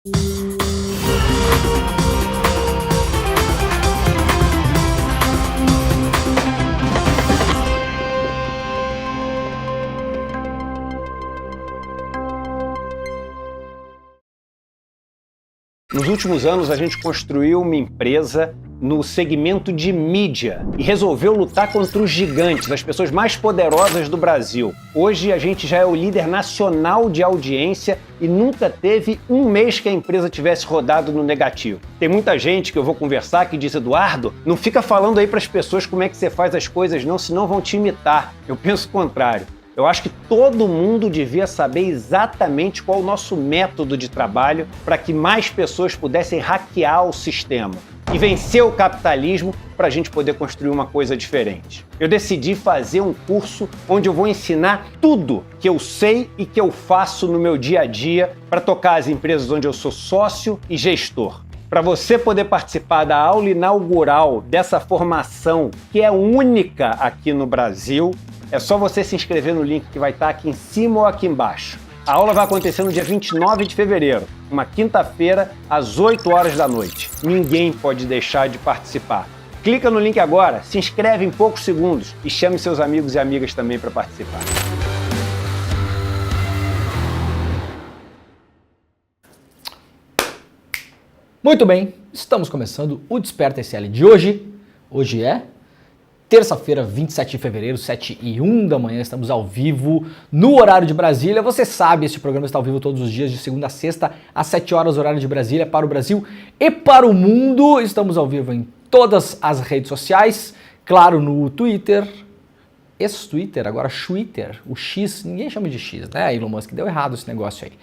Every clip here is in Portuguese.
Nos últimos anos, a gente construiu uma empresa no segmento de mídia e resolveu lutar contra os gigantes, as pessoas mais poderosas do Brasil. Hoje, a gente já é o líder nacional de audiência e nunca teve um mês que a empresa tivesse rodado no negativo. Tem muita gente que eu vou conversar que diz: Eduardo, não fica falando aí para as pessoas como é que você faz as coisas não, senão vão te imitar. Eu penso o contrário. Eu acho que todo mundo devia saber exatamente qual é o nosso método de trabalho para que mais pessoas pudessem hackear o sistema e vencer o capitalismo para a gente poder construir uma coisa diferente. Eu decidi fazer um curso onde eu vou ensinar tudo que eu sei e que eu faço no meu dia a dia para tocar as empresas onde eu sou sócio e gestor. Para você poder participar da aula inaugural dessa formação, que é única aqui no Brasil, é só você se inscrever no link que vai estar aqui em cima ou aqui embaixo. A aula vai acontecer no dia 29 de fevereiro, uma quinta-feira, às 8 horas da noite. Ninguém pode deixar de participar. Clica no link agora, se inscreve em poucos segundos e chame seus amigos e amigas também para participar. Muito bem, estamos começando o Desperta SL de hoje. Hoje é terça-feira, 27 de fevereiro, 7h01 da manhã, estamos ao vivo no horário de Brasília. Você sabe, este programa está ao vivo todos os dias, de segunda a sexta, às 7 horas, horário de Brasília, para o Brasil e para o mundo. Estamos ao vivo em todas as redes sociais, claro, no Twitter, ex-Twitter, agora Twitter, o X, ninguém chama de X, né? Elon Musk deu errado esse negócio aí.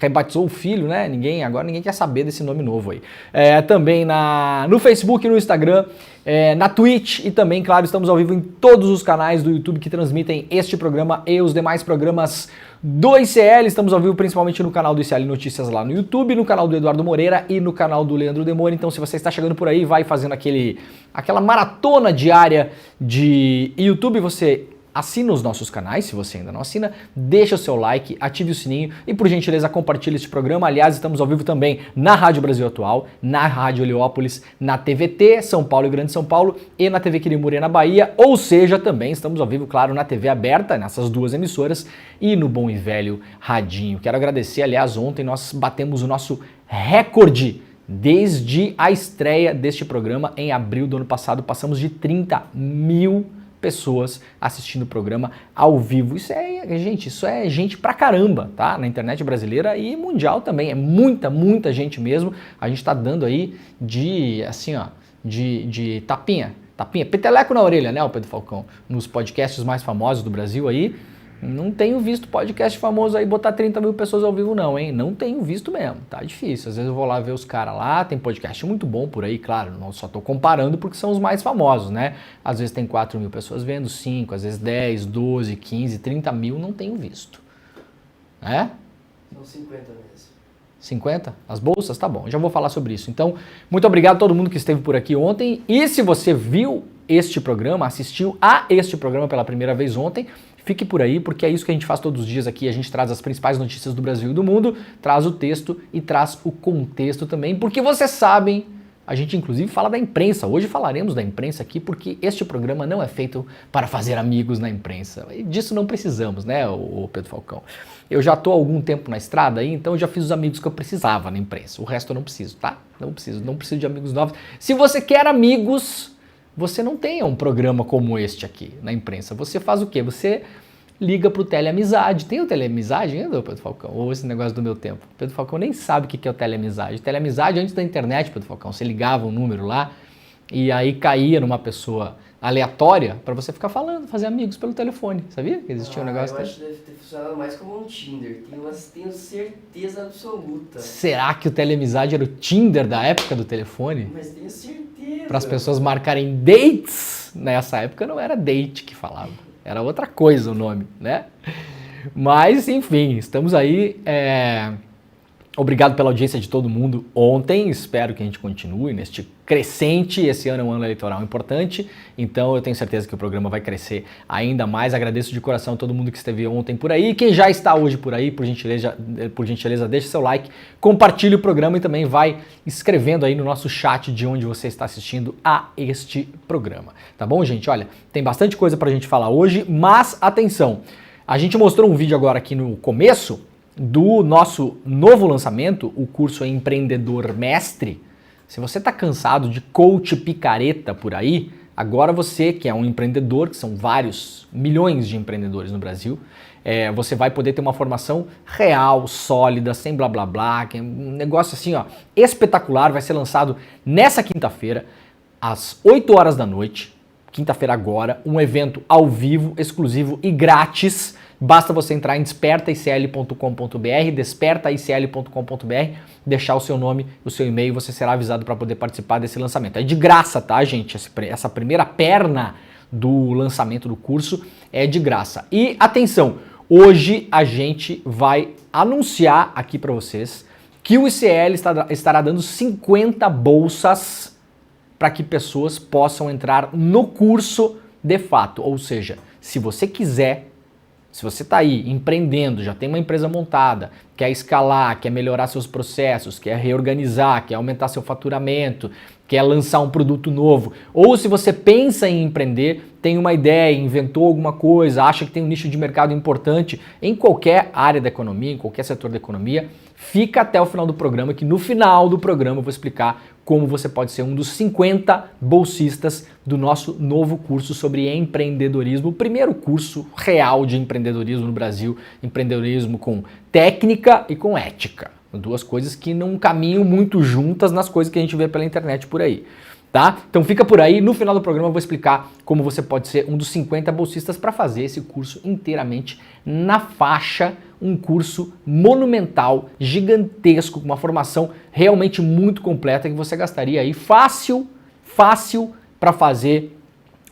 Rebatizou o filho, né? Agora ninguém quer saber desse nome novo aí. Também no Facebook, no Instagram, na Twitch e também, claro, estamos ao vivo em todos os canais do YouTube que transmitem este programa e os demais programas do ICL. Estamos ao vivo principalmente no canal do ICL Notícias lá no YouTube, no canal do Eduardo Moreira e no canal do Leandro Demore. Então, se você está chegando por aí, vai fazendo aquela maratona diária de YouTube, você assina os nossos canais, se você ainda não assina, deixa o seu like, ative o sininho e, por gentileza, compartilhe este programa. Aliás, estamos ao vivo também na Rádio Brasil Atual, na Rádio Heliópolis, na TVT São Paulo e Grande São Paulo e na TV Quirimurê na Bahia, ou seja, também estamos ao vivo, claro, na TV aberta, nessas duas emissoras e no bom e velho Radinho. Quero agradecer, aliás, ontem nós batemos o nosso recorde desde a estreia deste programa em abril do ano passado, passamos de 30 mil pessoas assistindo o programa ao vivo. Isso é gente pra caramba, tá? Na internet brasileira e mundial também. É muita gente mesmo. A gente tá dando aí de tapinha, peteleco na orelha, né, o Pedro Falcão? Nos podcasts mais famosos do Brasil aí. Não tenho visto podcast famoso aí botar 30 mil pessoas ao vivo não, hein? Não tenho visto mesmo, tá difícil. Às vezes eu vou lá ver os caras lá, tem podcast muito bom por aí, claro, não só tô comparando porque são os mais famosos, né? Às vezes tem 4 mil pessoas vendo, 5, às vezes 10, 12, 15, 30 mil, não tenho visto. É? São 50 mesmo. 50? As bolsas? Tá bom, já vou falar sobre isso. Então, muito obrigado a todo mundo que esteve por aqui ontem. E se você viu este programa, assistiu a este programa pela primeira vez ontem, fique por aí, porque é isso que a gente faz todos os dias aqui. A gente traz as principais notícias do Brasil e do mundo, traz o texto e traz o contexto também, porque vocês sabem, a gente inclusive fala da imprensa. Hoje falaremos da imprensa aqui, porque este programa não é feito para fazer amigos na imprensa. E disso não precisamos, né, o Pedro Falcão? Eu já estou há algum tempo na estrada aí, então eu já fiz os amigos que eu precisava na imprensa. O resto eu não preciso, tá? Não preciso de amigos novos. Se você quer amigos, você não tenha um programa como este aqui na imprensa. Você faz o quê? Você liga pro Teleamizade. Tem o Teleamizade ainda, Pedro Falcão? Ou esse negócio do meu tempo? Pedro Falcão nem sabe o que é o Teleamizade. Teleamizade antes da internet, Pedro Falcão. Você ligava um número lá e aí caía numa pessoa aleatória para você ficar falando, fazer amigos pelo telefone. Sabia que existia um negócio? Eu acho que deve ter funcionado mais como um Tinder. Tenho certeza absoluta. Será que o Teleamizade era o Tinder da época do telefone? Mas tenho certeza. Para as pessoas marcarem dates, nessa época não era date que falava, era outra coisa o nome, né? Mas, enfim, estamos aí Obrigado pela audiência de todo mundo ontem, espero que a gente continue neste crescente. Esse ano é um ano eleitoral importante, então eu tenho certeza que o programa vai crescer ainda mais. Agradeço de coração a todo mundo que esteve ontem por aí. Quem já está hoje por aí, por gentileza deixe seu like, compartilhe o programa e também vai escrevendo aí no nosso chat de onde você está assistindo a este programa. Tá bom, gente? Olha, tem bastante coisa pra gente falar hoje, mas atenção, a gente mostrou um vídeo agora aqui no começo do nosso novo lançamento, o curso Empreendedor Mestre. Se você está cansado de coach picareta por aí, agora você que é um empreendedor, que são vários milhões de empreendedores no Brasil, você vai poder ter uma formação real, sólida, sem blá blá blá, que é um negócio assim, ó, espetacular. Vai ser lançado nessa quinta-feira, às 8 horas da noite, quinta-feira agora, um evento ao vivo, exclusivo e grátis. Basta você entrar em despertaicl.com.br, despertaicl.com.br, deixar o seu nome, o seu e-mail, você será avisado para poder participar desse lançamento. É de graça, tá, gente? Essa primeira perna do lançamento do curso é de graça. E atenção, hoje a gente vai anunciar aqui para vocês que o ICL estará dando 50 bolsas para que pessoas possam entrar no curso de fato. Ou seja, se você quiser, se você está aí empreendendo, já tem uma empresa montada, quer escalar, quer melhorar seus processos, quer reorganizar, quer aumentar seu faturamento, quer lançar um produto novo, ou se você pensa em empreender, tem uma ideia, inventou alguma coisa, acha que tem um nicho de mercado importante em qualquer área da economia, em qualquer setor da economia, fica até o final do programa, que no final do programa eu vou explicar como você pode ser um dos 50 bolsistas do nosso novo curso sobre empreendedorismo, o primeiro curso real de empreendedorismo no Brasil, empreendedorismo com técnica e com ética, duas coisas que não caminham muito juntas nas coisas que a gente vê pela internet por aí. Tá? Então fica por aí, no final do programa eu vou explicar como você pode ser um dos 50 bolsistas para fazer esse curso inteiramente na faixa, um curso monumental, gigantesco, com uma formação realmente muito completa que você gastaria aí fácil para fazer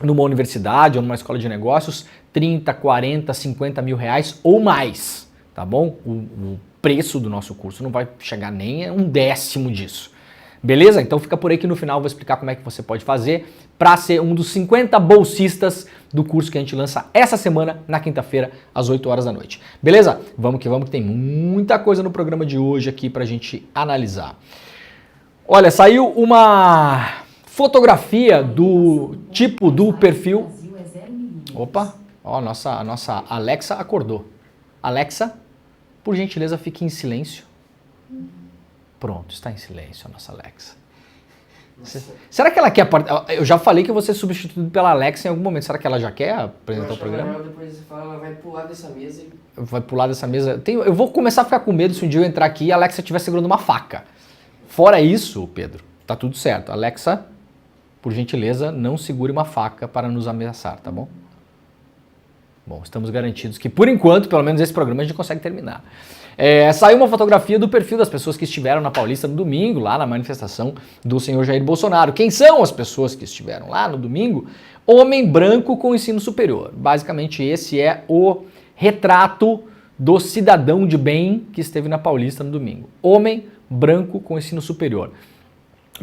numa universidade ou numa escola de negócios 30, 40, 50 mil reais ou mais, tá bom? O preço do nosso curso não vai chegar nem a 1/10 disso. Beleza? Então fica por aí que no final eu vou explicar como é que você pode fazer para ser um dos 50 bolsistas do curso que a gente lança essa semana, na quinta-feira, às 8 horas da noite. Beleza? Vamos que tem muita coisa no programa de hoje aqui pra gente analisar. Olha, saiu uma fotografia do tipo do perfil... Opa, ó, a nossa Alexa acordou. Alexa, por gentileza, fique em silêncio. Pronto, está em silêncio a nossa Alexa. Será que ela quer... Eu já falei que eu vou ser substituído pela Alexa em algum momento. Será que ela já quer apresentar o programa? Ela depois você fala, ela vai pular dessa mesa e... Vai pular dessa mesa. Eu vou começar a ficar com medo se um dia eu entrar aqui e a Alexa estiver segurando uma faca. Fora isso, Pedro, tá tudo certo. Alexa, por gentileza, não segure uma faca para nos ameaçar, tá bom? Bom, estamos garantidos que, por enquanto, pelo menos esse programa a gente consegue terminar. Saiu uma fotografia do perfil das pessoas que estiveram na Paulista no domingo, lá na manifestação do senhor Jair Bolsonaro. Quem são as pessoas que estiveram lá no domingo? Homem branco com ensino superior. Basicamente, esse é o retrato do cidadão de bem que esteve na Paulista no domingo. Homem branco com ensino superior.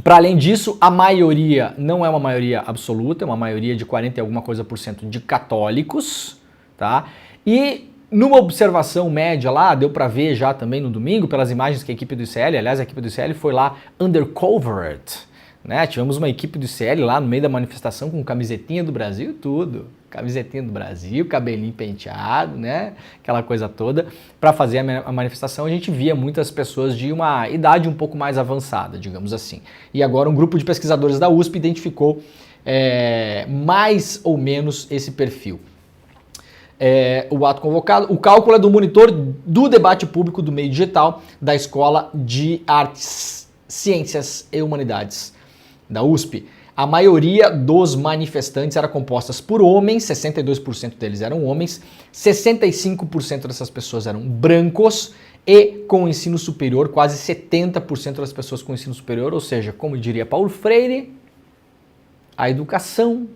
Para além disso, a maioria não é uma maioria absoluta, é uma maioria de 40 e alguma coisa por cento de católicos, tá? E numa observação média lá, deu para ver já também no domingo, pelas imagens que a equipe do ICL, aliás, a equipe do ICL foi lá undercovered, né? Tivemos uma equipe do ICL lá no meio da manifestação com camisetinha do Brasil e tudo. Camisetinha do Brasil, cabelinho penteado, né? Aquela coisa toda. Para fazer a manifestação, a gente via muitas pessoas de uma idade um pouco mais avançada, digamos assim. E agora um grupo de pesquisadores da USP identificou mais ou menos esse perfil. O ato convocado, o cálculo é do monitor do debate público do meio digital da Escola de Artes, Ciências e Humanidades da USP. A maioria dos manifestantes era composta por homens, 62% deles eram homens, 65% dessas pessoas eram brancos e com ensino superior, quase 70% das pessoas com ensino superior, ou seja, como diria Paulo Freire, a educação,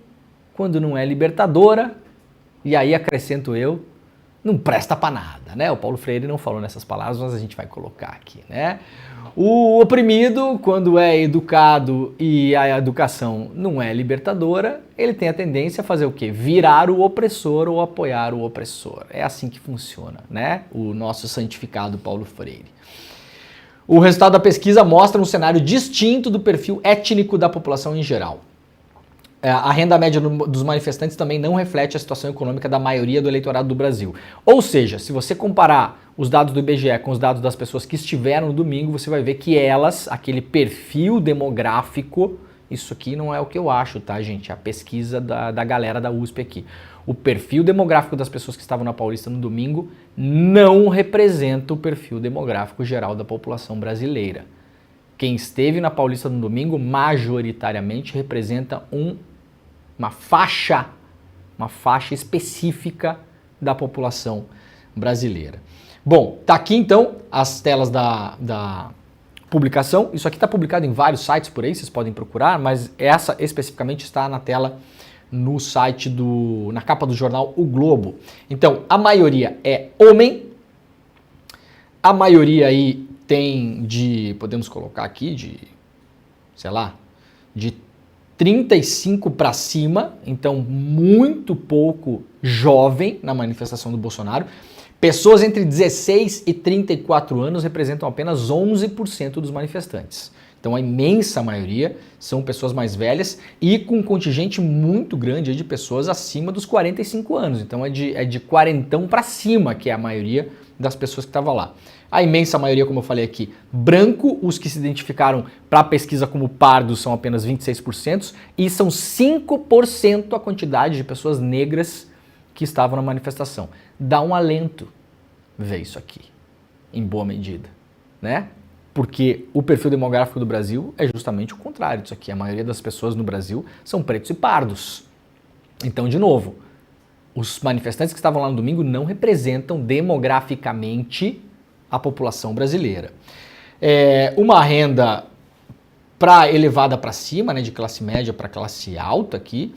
quando não é libertadora, e aí acrescento eu, não presta para nada, né? O Paulo Freire não falou nessas palavras, mas a gente vai colocar aqui, né? O oprimido, quando é educado e a educação não é libertadora, ele tem a tendência a fazer o quê? Virar o opressor ou apoiar o opressor. É assim que funciona, né? O nosso santificado Paulo Freire. O resultado da pesquisa mostra um cenário distinto do perfil étnico da população em geral. A renda média dos manifestantes também não reflete a situação econômica da maioria do eleitorado do Brasil. Ou seja, se você comparar os dados do IBGE com os dados das pessoas que estiveram no domingo, você vai ver que elas, aquele perfil demográfico, isso aqui não é o que eu acho, tá, gente? É a pesquisa da galera da USP aqui. O perfil demográfico das pessoas que estavam na Paulista no domingo não representa o perfil demográfico geral da população brasileira. Quem esteve na Paulista no domingo, majoritariamente, representa uma faixa específica da população brasileira. Bom, tá aqui então as telas da publicação. Isso aqui está publicado em vários sites por aí, vocês podem procurar, mas essa especificamente está na tela no site na capa do jornal O Globo. Então, a maioria é homem, a maioria aí tem podemos colocar aqui sei lá, de 35 para cima, então muito pouco jovem na manifestação do Bolsonaro. Pessoas entre 16 e 34 anos representam apenas 11% dos manifestantes. Então a imensa maioria são pessoas mais velhas e com um contingente muito grande de pessoas acima dos 45 anos. Então é de quarentão para cima que é a maioria das pessoas que estavam lá. A imensa maioria, como eu falei aqui, branco, os que se identificaram para a pesquisa como pardos são apenas 26% e são 5% a quantidade de pessoas negras que estavam na manifestação. Dá um alento ver isso aqui, em boa medida, né? Porque o perfil demográfico do Brasil é justamente o contrário disso aqui. A maioria das pessoas no Brasil são pretos e pardos. Então, de novo, os manifestantes que estavam lá no domingo não representam demograficamente a população brasileira. Uma renda elevada para cima, né, de classe média para classe alta aqui.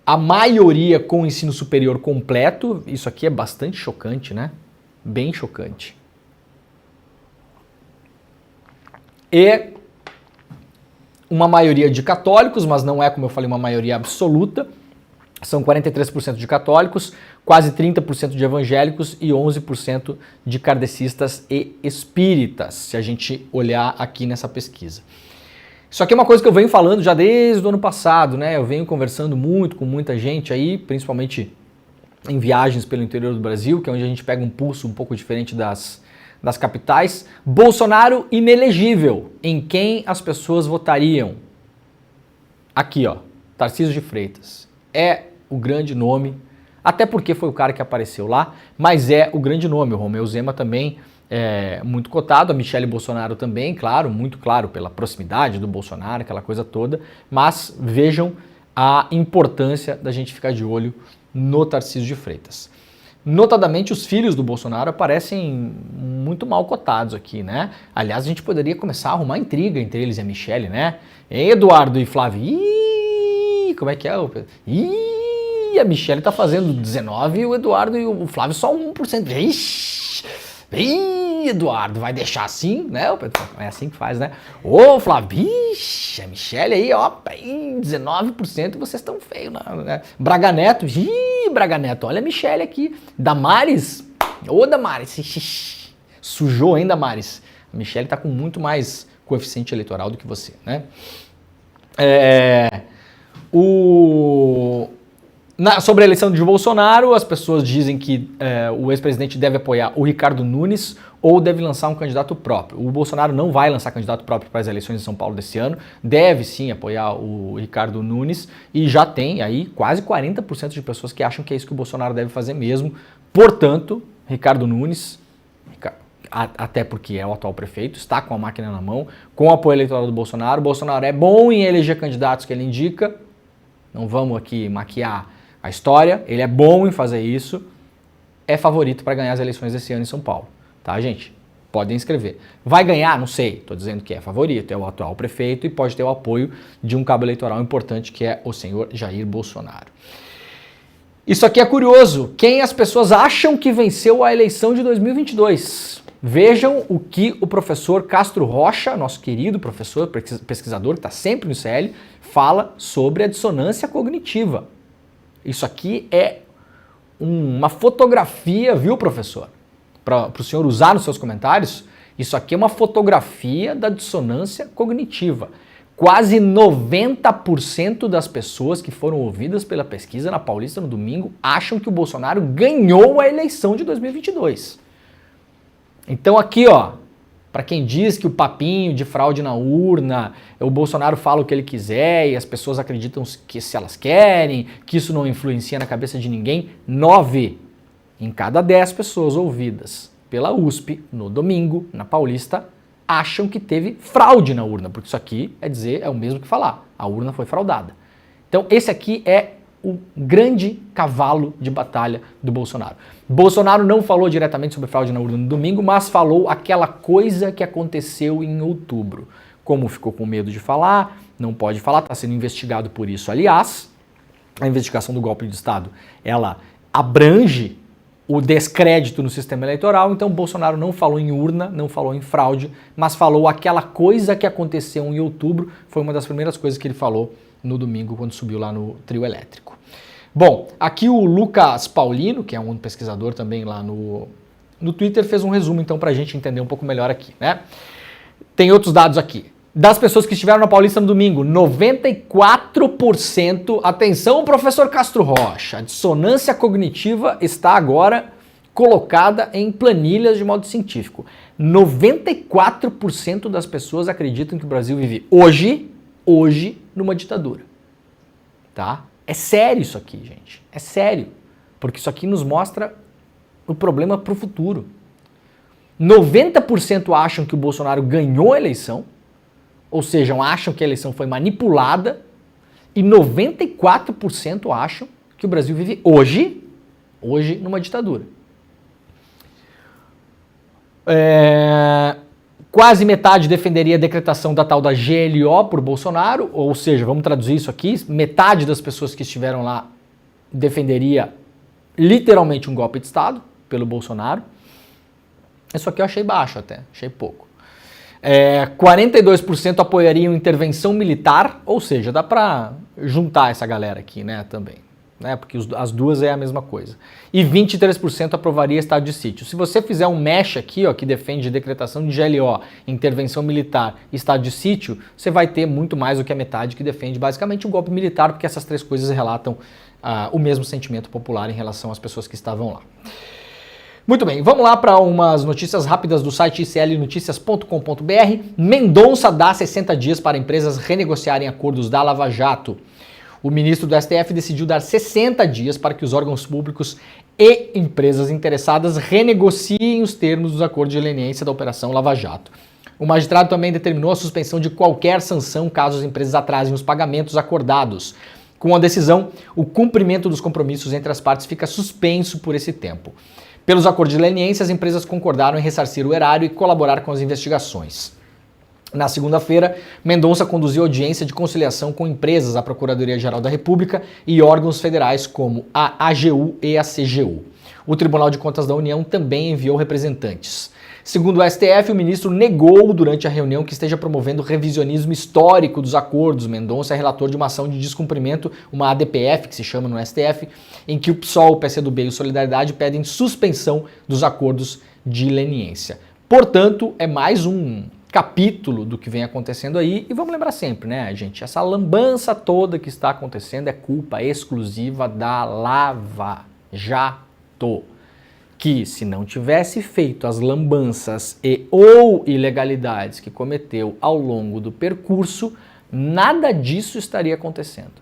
A maioria com ensino superior completo. Isso aqui é bastante chocante, né? Bem chocante. E uma maioria de católicos, mas não é, como eu falei, uma maioria absoluta. São 43% de católicos, quase 30% de evangélicos e 11% de kardecistas e espíritas, se a gente olhar aqui nessa pesquisa. Isso aqui é uma coisa que eu venho falando já desde o ano passado, né? Eu venho conversando muito com muita gente aí, principalmente em viagens pelo interior do Brasil, que é onde a gente pega um pulso um pouco diferente das capitais. Bolsonaro inelegível. Em quem as pessoas votariam? Aqui, ó, Tarcísio de Freitas. É o grande nome, até porque foi o cara que apareceu lá, mas é o grande nome. O Romeu Zema também é muito cotado, a Michelle Bolsonaro também, claro, muito claro pela proximidade do Bolsonaro, aquela coisa toda, mas vejam a importância da gente ficar de olho no Tarcísio de Freitas. Notadamente, os filhos do Bolsonaro aparecem muito mal cotados aqui, né? Aliás, a gente poderia começar a arrumar intriga entre eles e a Michelle, né? Eduardo e Flávio, como é que é? A Michelle tá fazendo 19% e o Eduardo e o Flávio só 1%. Eduardo, vai deixar assim, né? É assim que faz, né? Ô, Flávio, a Michelle aí, ó, 19% e vocês estão feios, né? Braga Neto, Braga Neto, olha a Michelle aqui. Damares, ô Damares, sujou, hein, Damares? A Michelle tá com muito mais coeficiente eleitoral do que você, né? Sobre a eleição de Bolsonaro, as pessoas dizem que o ex-presidente deve apoiar o Ricardo Nunes ou deve lançar um candidato próprio. O Bolsonaro não vai lançar candidato próprio para as eleições de São Paulo desse ano, deve sim apoiar o Ricardo Nunes e já tem aí quase 40% de pessoas que acham que é isso que o Bolsonaro deve fazer mesmo. Portanto, Ricardo Nunes, até porque é o atual prefeito, está com a máquina na mão, com o apoio eleitoral do Bolsonaro. O Bolsonaro é bom em eleger candidatos que ele indica, não vamos aqui maquiar a história, ele é bom em fazer isso, é favorito para ganhar as eleições desse ano em São Paulo, tá, gente? Podem escrever. Vai ganhar? Não sei, estou dizendo que é favorito, é o atual prefeito e pode ter o apoio de um cabo eleitoral importante que é o senhor Jair Bolsonaro. Isso aqui é curioso. Quem as pessoas acham que venceu a eleição de 2022? Vejam o que o professor Castro Rocha, nosso querido professor, pesquisador, que está sempre no ICL, fala sobre a dissonância cognitiva. Isso aqui é uma fotografia, viu, professor? Para o senhor usar nos seus comentários, isso aqui é uma fotografia da dissonância cognitiva. Quase 90% das pessoas que foram ouvidas pela pesquisa na Paulista no domingo acham que o Bolsonaro ganhou a eleição de 2022. Então aqui, ó, para quem diz que o papinho de fraude na urna, o Bolsonaro fala o que ele quiser e as pessoas acreditam que se elas querem, que isso não influencia na cabeça de ninguém, 9 em cada 10 pessoas ouvidas pela USP no domingo, na Paulista, acham que teve fraude na urna, porque isso aqui é o mesmo que falar, a urna foi fraudada. Então esse aqui é o grande cavalo de batalha do Bolsonaro. Bolsonaro não falou diretamente sobre fraude na urna no domingo, mas falou aquela coisa que aconteceu em outubro. Como ficou com medo de falar, não pode falar, está sendo investigado por isso. Aliás, a investigação do golpe de Estado, ela abrange o descrédito no sistema eleitoral, então Bolsonaro não falou em urna, não falou em fraude, mas falou aquela coisa que aconteceu em outubro, foi uma das primeiras coisas que ele falou no domingo, quando subiu lá no trio elétrico. Bom, aqui o Lucas Paulino, que é um pesquisador também lá no Twitter, fez um resumo então pra gente entender um pouco melhor aqui, né? Tem outros dados aqui. Das pessoas que estiveram na Paulista no domingo, 94%, atenção professor Castro Rocha, a dissonância cognitiva está agora colocada em planilhas de modo científico. 94% das pessoas acreditam que o Brasil vive hoje, numa ditadura. Tá? É sério isso aqui, gente. É sério. Porque isso aqui nos mostra o problema para o futuro. 90% acham que o Bolsonaro ganhou a eleição, ou seja, acham que a eleição foi manipulada, e 94% acham que o Brasil vive hoje numa ditadura. Quase metade defenderia a decretação da tal da GLO por Bolsonaro, ou seja, vamos traduzir isso aqui, metade das pessoas que estiveram lá defenderia literalmente um golpe de Estado pelo Bolsonaro. Isso aqui eu achei baixo até, achei pouco. 42% apoiariam intervenção militar, ou seja, dá para juntar essa galera aqui, né, também. Né, porque as duas é a mesma coisa. E 23% aprovaria estado de sítio. Se você fizer um mesh aqui, ó, que defende decretação de GLO, intervenção militar e estado de sítio, você vai ter muito mais do que a metade que defende basicamente um golpe militar, porque essas três coisas relatam o mesmo sentimento popular em relação às pessoas que estavam lá. Muito bem, vamos lá para umas notícias rápidas do site iclnoticias.com.br. Mendonça dá 60 dias para empresas renegociarem acordos da Lava Jato. O ministro do STF decidiu dar 60 dias para que os órgãos públicos e empresas interessadas renegociem os termos dos acordos de leniência da Operação Lava Jato. O magistrado também determinou a suspensão de qualquer sanção caso as empresas atrasem os pagamentos acordados. Com a decisão, o cumprimento dos compromissos entre as partes fica suspenso por esse tempo. Pelos acordos de leniência, as empresas concordaram em ressarcir o erário e colaborar com as investigações. Na segunda-feira, Mendonça conduziu audiência de conciliação com empresas, a Procuradoria-Geral da República e órgãos federais como a AGU e a CGU. O Tribunal de Contas da União também enviou representantes. Segundo o STF, o ministro negou durante a reunião que esteja promovendo revisionismo histórico dos acordos. Mendonça é relator de uma ação de descumprimento, uma ADPF, que se chama no STF, em que o PSOL, o PCdoB e o Solidariedade pedem suspensão dos acordos de leniência. Portanto, é mais um capítulo do que vem acontecendo aí, e vamos lembrar sempre, né, gente, essa lambança toda que está acontecendo é culpa exclusiva da Lava Jato, que se não tivesse feito as lambanças e ou ilegalidades que cometeu ao longo do percurso, nada disso estaria acontecendo.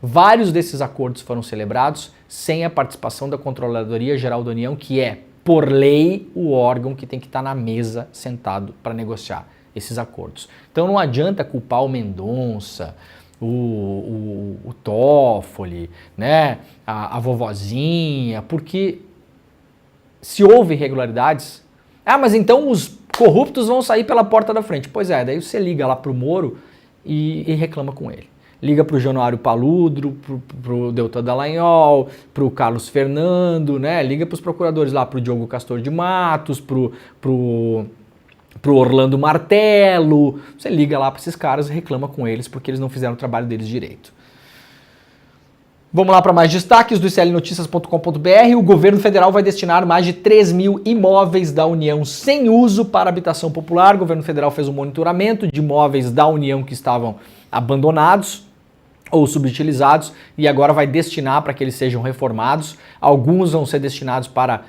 Vários desses acordos foram celebrados sem a participação da Controladoria Geral da União, que é, por lei, o órgão que tem que estar na mesa sentado para negociar esses acordos. Então não adianta culpar o Mendonça, o Toffoli, né, a vovozinha, porque se houve irregularidades, mas então os corruptos vão sair pela porta da frente. Pois é, daí você liga lá pro Moro e reclama com ele. liga para o Januário Paludro, para o Deltan Dallagnol, para o Carlos Fernando, né? Liga para os procuradores lá, para o Diogo Castor de Matos, pro Orlando Martello. Você liga lá para esses caras e reclama com eles porque eles não fizeram o trabalho deles direito. Vamos lá para mais destaques do iclnoticias.com.br. O governo federal vai destinar mais de 3 mil imóveis da União sem uso para habitação popular. O governo federal fez um monitoramento de imóveis da União que estavam abandonados ou subutilizados e agora vai destinar para que eles sejam reformados. Alguns vão ser destinados para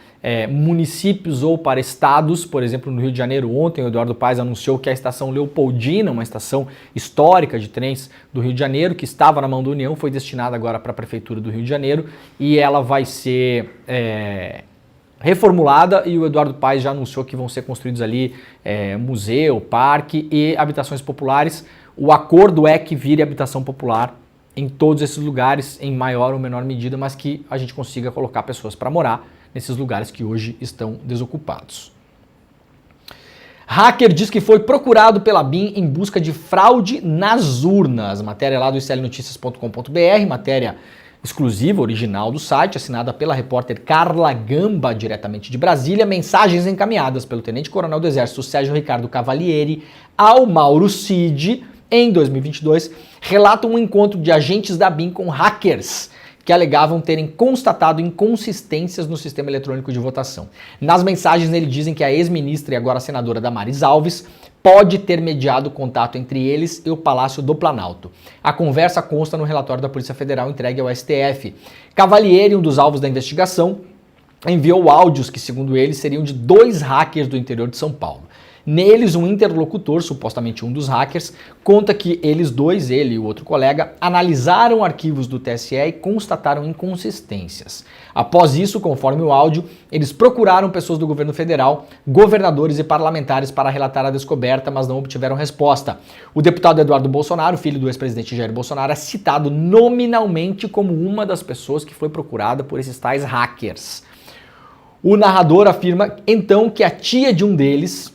municípios ou para estados. Por exemplo, no Rio de Janeiro, ontem o Eduardo Paes anunciou que a estação Leopoldina, uma estação histórica de trens do Rio de Janeiro, que estava na mão da União, foi destinada agora para a Prefeitura do Rio de Janeiro e ela vai ser reformulada, e o Eduardo Paes já anunciou que vão ser construídos ali museu, parque e habitações populares. O acordo é que vire habitação popular em todos esses lugares, em maior ou menor medida, mas que a gente consiga colocar pessoas para morar nesses lugares que hoje estão desocupados. Hacker diz que foi procurado pela BIM em busca de fraude nas urnas. Matéria lá do iclnoticias.com.br, matéria exclusiva, original do site, assinada pela repórter Carla Gamba, diretamente de Brasília. Mensagens encaminhadas pelo tenente-coronel do Exército Sérgio Ricardo Cavalieri ao Mauro Cid em 2022 relatam um encontro de agentes da BIM com hackers que alegavam terem constatado inconsistências no sistema eletrônico de votação. Nas mensagens, eles dizem que a ex-ministra e agora senadora Damares Alves pode ter mediado o contato entre eles e o Palácio do Planalto. A conversa consta no relatório da Polícia Federal entregue ao STF. Cavalieri, um dos alvos da investigação, enviou áudios que, segundo ele, seriam de 2 hackers do interior de São Paulo. Neles, um interlocutor, supostamente um dos hackers, conta que eles dois, ele e o outro colega, analisaram arquivos do TSE e constataram inconsistências. Após isso, conforme o áudio, eles procuraram pessoas do governo federal, governadores e parlamentares para relatar a descoberta, mas não obtiveram resposta. O deputado Eduardo Bolsonaro, filho do ex-presidente Jair Bolsonaro, é citado nominalmente como uma das pessoas que foi procurada por esses tais hackers. O narrador afirma, então, que a tia de um deles,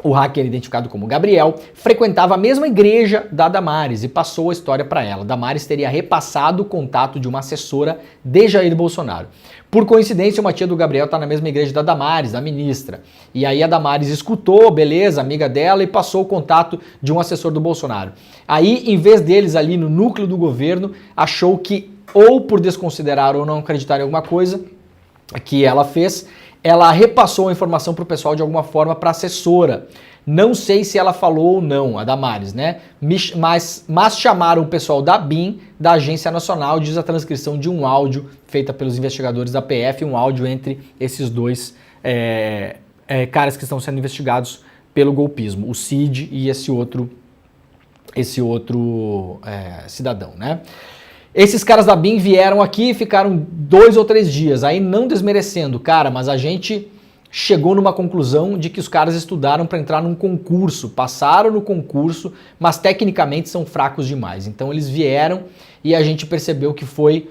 o hacker identificado como Gabriel, frequentava a mesma igreja da Damares e passou a história para ela. Damares teria repassado o contato de uma assessora de Jair Bolsonaro. Por coincidência, uma tia do Gabriel está na mesma igreja da Damares, da ministra. E aí a Damares escutou, beleza, amiga dela, e passou o contato de um assessor do Bolsonaro. Aí, em vez deles ali no núcleo do governo, achou que, ou por desconsiderar ou não acreditar em alguma coisa que ela fez, ela repassou a informação para o pessoal de alguma forma para a assessora. Não sei se ela falou ou não, a Damares, né? Mas chamaram o pessoal da BIM, da Agência Nacional, diz a transcrição de um áudio feita pelos investigadores da PF, um áudio entre esses dois caras que estão sendo investigados pelo golpismo, o Cid e esse outro cidadão, né? Esses caras da BIM vieram aqui e ficaram 2 ou 3 dias, aí não desmerecendo, cara, mas a gente chegou numa conclusão de que os caras estudaram para entrar num concurso, passaram no concurso, mas tecnicamente são fracos demais. Então eles vieram e a gente percebeu que foi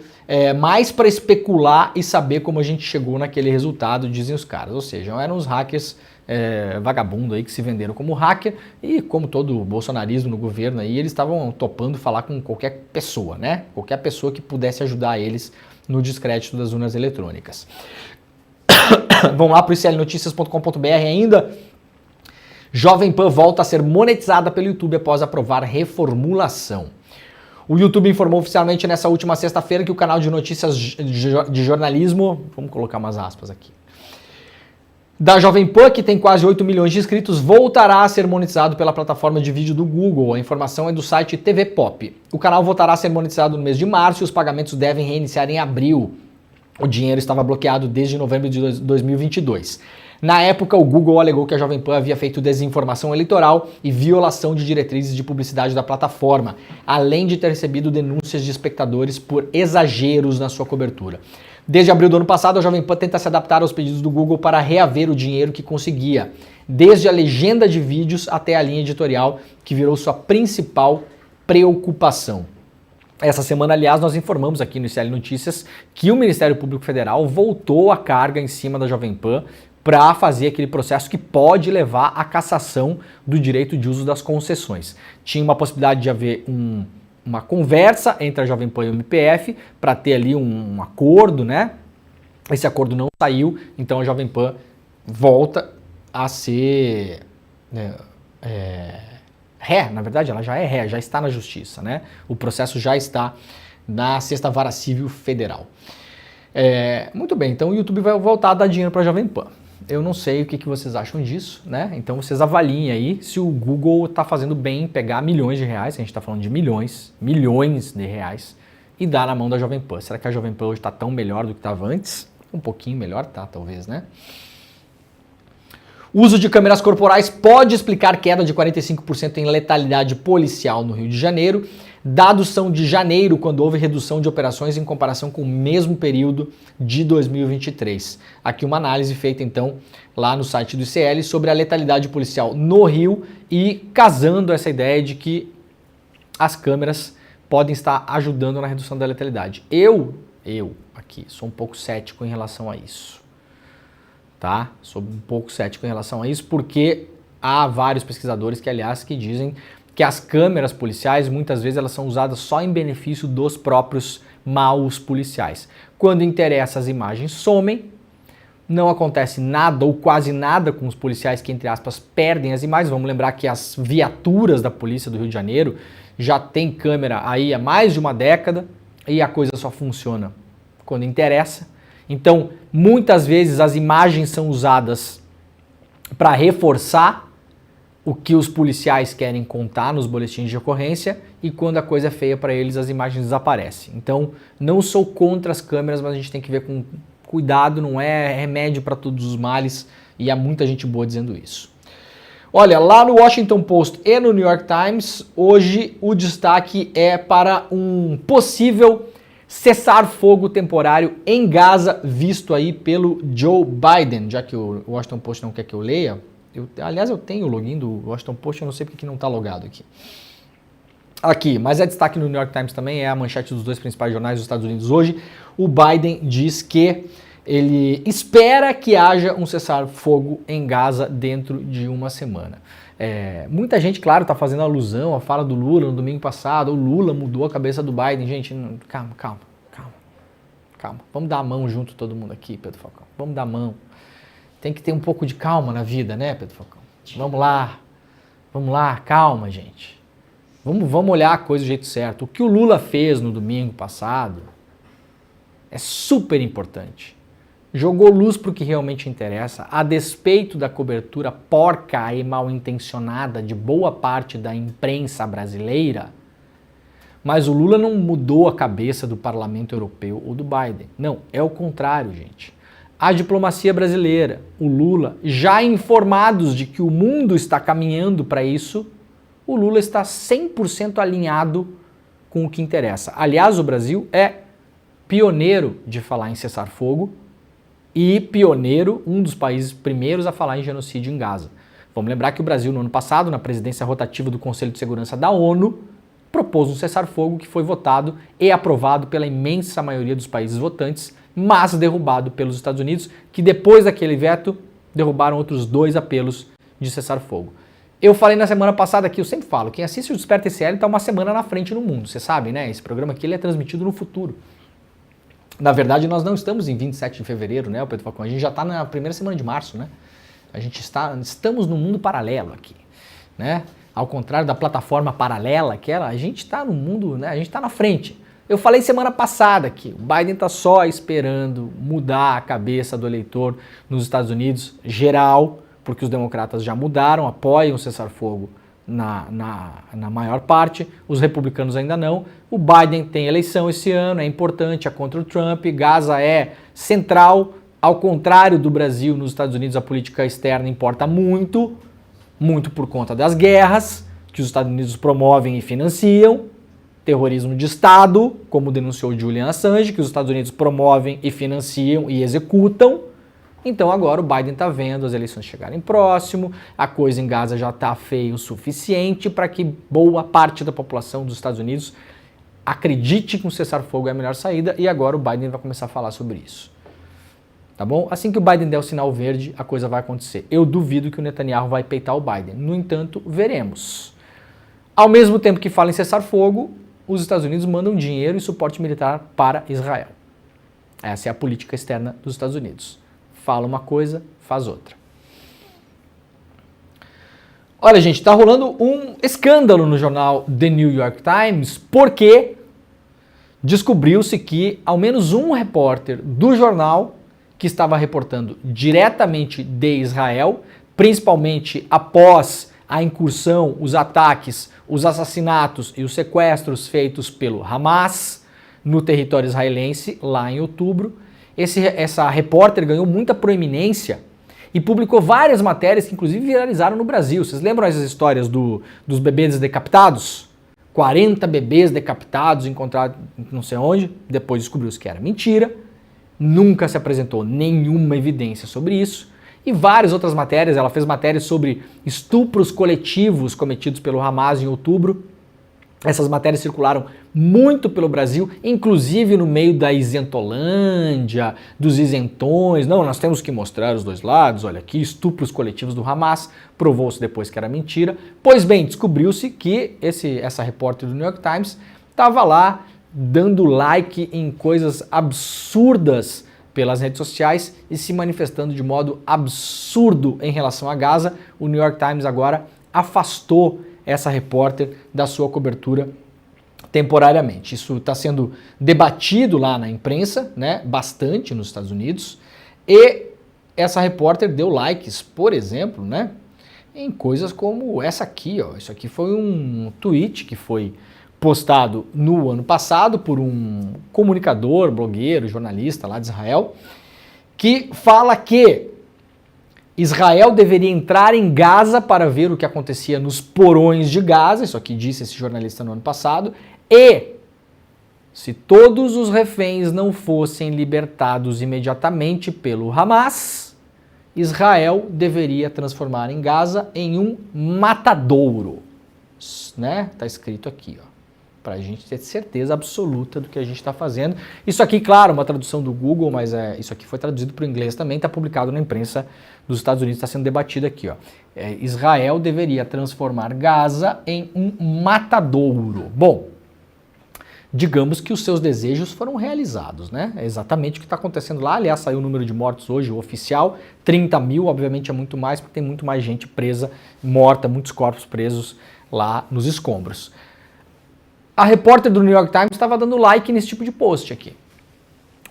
mais para especular e saber como a gente chegou naquele resultado, dizem os caras. Ou seja, eram os hackers vagabundo aí que se venderam como hacker e como todo o bolsonarismo no governo aí, eles estavam topando falar com qualquer pessoa, né? Qualquer pessoa que pudesse ajudar eles no descrédito das urnas eletrônicas. Vamos lá para o iclnoticias.com.br ainda. Jovem Pan volta a ser monetizada pelo YouTube após aprovar reformulação. O YouTube informou oficialmente nessa última sexta-feira que o canal de notícias de jornalismo, vamos colocar umas aspas aqui, da Jovem Pan, que tem quase 8 milhões de inscritos, voltará a ser monetizado pela plataforma de vídeo do Google. A informação é do site TV Pop. O canal voltará a ser monetizado no mês de março e os pagamentos devem reiniciar em abril. O dinheiro estava bloqueado desde novembro de 2022. Na época, o Google alegou que a Jovem Pan havia feito desinformação eleitoral e violação de diretrizes de publicidade da plataforma, além de ter recebido denúncias de espectadores por exageros na sua cobertura. Desde abril do ano passado, a Jovem Pan tenta se adaptar aos pedidos do Google para reaver o dinheiro que conseguia, desde a legenda de vídeos até a linha editorial, que virou sua principal preocupação. Essa semana, aliás, nós informamos aqui no ICL Notícias que o Ministério Público Federal voltou a carga em cima da Jovem Pan para fazer aquele processo que pode levar à cassação do direito de uso das concessões. Tinha uma possibilidade de haver uma conversa entre a Jovem Pan e o MPF para ter ali um acordo, né? Esse acordo não saiu, então a Jovem Pan volta a ser ré, na verdade ela já é ré, já está na justiça, né? O processo já está na 6ª Vara Civil Federal. Muito bem, então o YouTube vai voltar a dar dinheiro para a Jovem Pan. Eu não sei o que vocês acham disso, né? Então vocês avaliem aí se o Google está fazendo bem em pegar milhões de reais, a gente está falando de milhões de reais, e dar na mão da Jovem Pan. Será que a Jovem Pan hoje está tão melhor do que estava antes? Um pouquinho melhor, tá, talvez, né? O uso de câmeras corporais pode explicar queda de 45% em letalidade policial no Rio de Janeiro. Dados são de janeiro, quando houve redução de operações em comparação com o mesmo período de 2023. Aqui uma análise feita, então, lá no site do ICL sobre a letalidade policial no Rio e casando essa ideia de que as câmeras podem estar ajudando na redução da letalidade. Eu aqui sou um pouco cético em relação a isso. Tá? Sou um pouco cético em relação a isso porque há vários pesquisadores que dizem que as câmeras policiais, muitas vezes, elas são usadas só em benefício dos próprios maus policiais. Quando interessa, as imagens somem, não acontece nada ou quase nada com os policiais que, entre aspas, perdem as imagens. Vamos lembrar que as viaturas da polícia do Rio de Janeiro já tem câmera aí há mais de uma década e a coisa só funciona quando interessa. Então, muitas vezes as imagens são usadas para reforçar o que os policiais querem contar nos boletins de ocorrência e quando a coisa é feia para eles, as imagens desaparecem. Então, não sou contra as câmeras, mas a gente tem que ver com cuidado, não é remédio para todos os males e há muita gente boa dizendo isso. Olha, lá no Washington Post e no New York Times, hoje o destaque é para um possível cessar-fogo temporário em Gaza, visto aí pelo Joe Biden, já que o Washington Post não quer que eu leia. Aliás, eu tenho o login do Washington Post, eu não sei porque que não está logado aqui. Aqui, mas é destaque no New York Times também, é a manchete dos 2 principais jornais dos Estados Unidos hoje. O Biden diz que ele espera que haja um cessar-fogo em Gaza dentro de uma semana. Muita gente, claro, está fazendo alusão à fala do Lula no domingo passado. O Lula mudou a cabeça do Biden. Gente, calma. Vamos dar a mão junto todo mundo aqui, Pedro Falcão. Vamos dar a mão. Tem que ter um pouco de calma na vida, né, Pedro Falcão? Vamos lá, calma, gente. Vamos olhar a coisa do jeito certo. O que o Lula fez no domingo passado é super importante. Jogou luz para o que realmente interessa, a despeito da cobertura porca e mal intencionada de boa parte da imprensa brasileira. Mas o Lula não mudou a cabeça do Parlamento Europeu ou do Biden. Não, é o contrário, gente. A diplomacia brasileira, o Lula, já informados de que o mundo está caminhando para isso, o Lula está 100% alinhado com o que interessa. Aliás, o Brasil é pioneiro de falar em cessar-fogo e pioneiro, um dos países primeiros a falar em genocídio em Gaza. Vamos lembrar que o Brasil, no ano passado, na presidência rotativa do Conselho de Segurança da ONU, propôs um cessar-fogo que foi votado e aprovado pela imensa maioria dos países votantes, mas derrubado pelos Estados Unidos, que depois daquele veto derrubaram outros 2 apelos de cessar-fogo. Eu falei na semana passada aqui, eu sempre falo, quem assiste o Desperta SL está uma semana na frente no mundo, você sabe, né? Esse programa aqui ele é transmitido no futuro. Na verdade, nós não estamos em 27 de fevereiro, né, Pedro Falcão? A gente já está na primeira semana de março, né? Estamos no mundo paralelo aqui, né? Ao contrário da plataforma paralela, a gente está no mundo, né? A gente está na frente. Eu falei semana passada que o Biden está só esperando mudar a cabeça do eleitor nos Estados Unidos, geral, porque os democratas já mudaram, apoiam o cessar-fogo na maior parte, os republicanos ainda não. O Biden tem eleição esse ano, é importante, é contra o Trump, Gaza é central, ao contrário do Brasil, nos Estados Unidos a política externa importa muito por conta das guerras que os Estados Unidos promovem e financiam, terrorismo de Estado, como denunciou Julian Assange, que os Estados Unidos promovem e financiam e executam. Então agora o Biden está vendo as eleições chegarem próximo, a coisa em Gaza já está feia o suficiente para que boa parte da população dos Estados Unidos acredite que um cessar-fogo é a melhor saída e agora o Biden vai começar a falar sobre isso. Tá bom? Assim que o Biden der o sinal verde, a coisa vai acontecer. Eu duvido que o Netanyahu vai peitar o Biden. No entanto, veremos. Ao mesmo tempo que fala em cessar-fogo, os Estados Unidos mandam dinheiro e suporte militar para Israel. Essa é a política externa dos Estados Unidos. Fala uma coisa, faz outra. Olha, gente, está rolando um escândalo no jornal The New York Times, porque descobriu-se que ao menos um repórter do jornal que estava reportando diretamente de Israel, principalmente após a incursão, os ataques, os assassinatos e os sequestros feitos pelo Hamas no território israelense, lá em outubro, essa repórter ganhou muita proeminência e publicou várias matérias que inclusive viralizaram no Brasil. Vocês lembram essas histórias dos bebês decapitados? 40 bebês decapitados encontrados não sei onde, depois descobriu-se que era mentira, nunca se apresentou nenhuma evidência sobre isso, e várias outras matérias. Ela fez matérias sobre estupros coletivos cometidos pelo Hamas em outubro. Essas matérias circularam muito pelo Brasil, inclusive no meio da isentolândia, dos isentões. Não, nós temos que mostrar os dois lados, olha aqui, estupros coletivos do Hamas. Provou-se depois que era mentira. Pois bem, descobriu-se que essa repórter do New York Times estava lá dando like em coisas absurdas pelas redes sociais e se manifestando de modo absurdo em relação a Gaza. O New York Times agora afastou essa repórter da sua cobertura temporariamente. Isso está sendo debatido lá na imprensa, né, bastante nos Estados Unidos, e essa repórter deu likes, por exemplo, né, em coisas como essa aqui, ó. Isso aqui foi um tweet que foi postado no ano passado por um comunicador, blogueiro, jornalista lá de Israel, que fala que Israel deveria entrar em Gaza para ver o que acontecia nos porões de Gaza, isso aqui disse esse jornalista no ano passado, e se todos os reféns não fossem libertados imediatamente pelo Hamas, Israel deveria transformar em Gaza em um matadouro, né? Tá escrito aqui, ó, para a gente ter certeza absoluta do que a gente está fazendo. Isso aqui, claro, uma tradução do Google, mas isso aqui foi traduzido para o inglês também, está publicado na imprensa dos Estados Unidos, está sendo debatido aqui, ó. Israel deveria transformar Gaza em um matadouro. Bom, digamos que os seus desejos foram realizados, né? É exatamente o que está acontecendo lá. Aliás, saiu o número de mortos hoje, o oficial, 30 mil, obviamente é muito mais, porque tem muito mais gente presa, morta, muitos corpos presos lá nos escombros. A repórter do New York Times estava dando like nesse tipo de post aqui.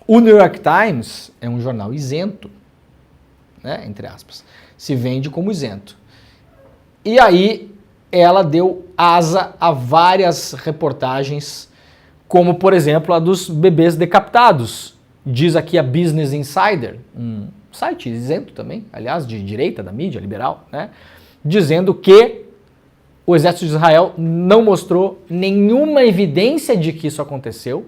O New York Times é um jornal isento, né, entre aspas, se vende como isento. E aí ela deu asa a várias reportagens, como por exemplo a dos bebês decapitados. Diz aqui a Business Insider, um site isento também, aliás, de direita, da mídia liberal, né, dizendo que o exército de Israel não mostrou nenhuma evidência de que isso aconteceu,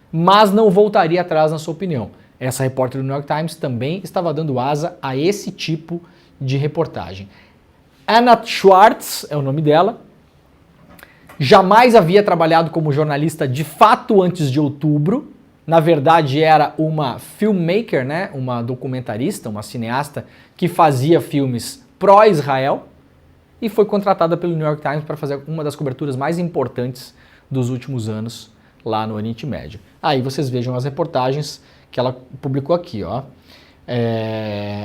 mas não voltaria atrás na sua opinião. Essa repórter do New York Times também estava dando asa a esse tipo de reportagem. Anat Schwartz é o nome dela. Jamais havia trabalhado como jornalista de fato antes de outubro. Na verdade era uma filmmaker, né? Uma documentarista, uma cineasta que fazia filmes pró-Israel. E foi contratada pelo New York Times para fazer uma das coberturas mais importantes dos últimos anos lá no Oriente Médio. Aí vocês vejam as reportagens que ela publicou aqui, ó.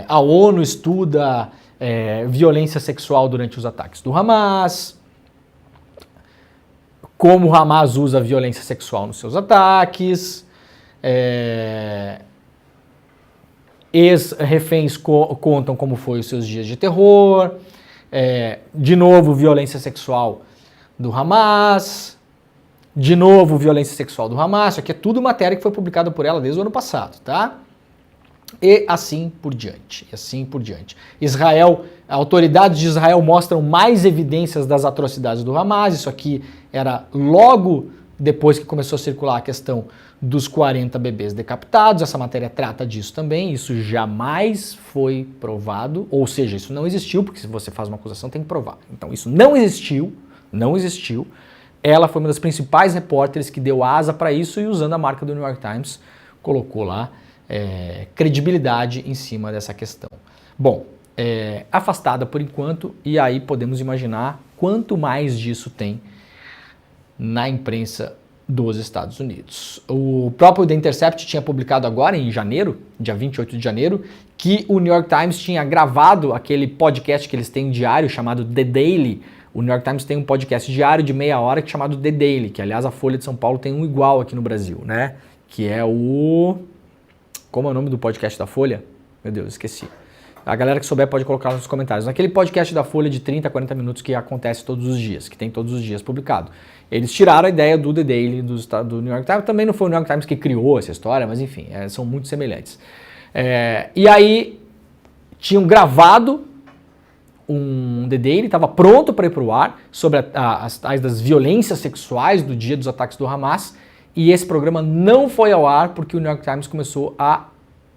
A ONU estuda violência sexual durante os ataques do Hamas, como o Hamas usa a violência sexual nos seus ataques, ex-reféns contam como foi os seus dias de terror, de novo violência sexual do Hamas, de novo violência sexual do Hamas. Isso aqui é tudo matéria que foi publicada por ela desde o ano passado, tá? E assim por diante, Israel, autoridades de Israel mostram mais evidências das atrocidades do Hamas. Isso aqui era logo depois que começou a circular a questão dos 40 bebês decapitados. Essa matéria trata disso também. Isso jamais foi provado, ou seja, isso não existiu, porque se você faz uma acusação tem que provar. Então isso não existiu. Ela foi uma das principais repórteres que deu asa para isso e, usando a marca do New York Times, colocou lá credibilidade em cima dessa questão. Bom, afastada por enquanto, e aí podemos imaginar quanto mais disso tem na imprensa dos Estados Unidos. O próprio The Intercept tinha publicado agora, em janeiro, dia 28 de janeiro, que o New York Times tinha gravado aquele podcast que eles têm diário, chamado The Daily. O New York Times tem um podcast diário de meia hora chamado The Daily, que aliás a Folha de São Paulo tem um igual aqui no Brasil, né? Que é o... Como é o nome do podcast da Folha? Meu Deus, esqueci. A galera que souber pode colocar nos comentários. Naquele podcast da Folha de 30 a 40 minutos que acontece todos os dias, que tem todos os dias publicado. Eles tiraram a ideia do The Daily do New York Times. Também não foi o New York Times que criou essa história, mas enfim, são muito semelhantes. E aí, tinham gravado um The Daily, estava pronto para ir para o ar, sobre as tais das violências sexuais do dia dos ataques do Hamas, e esse programa não foi ao ar porque o New York Times começou a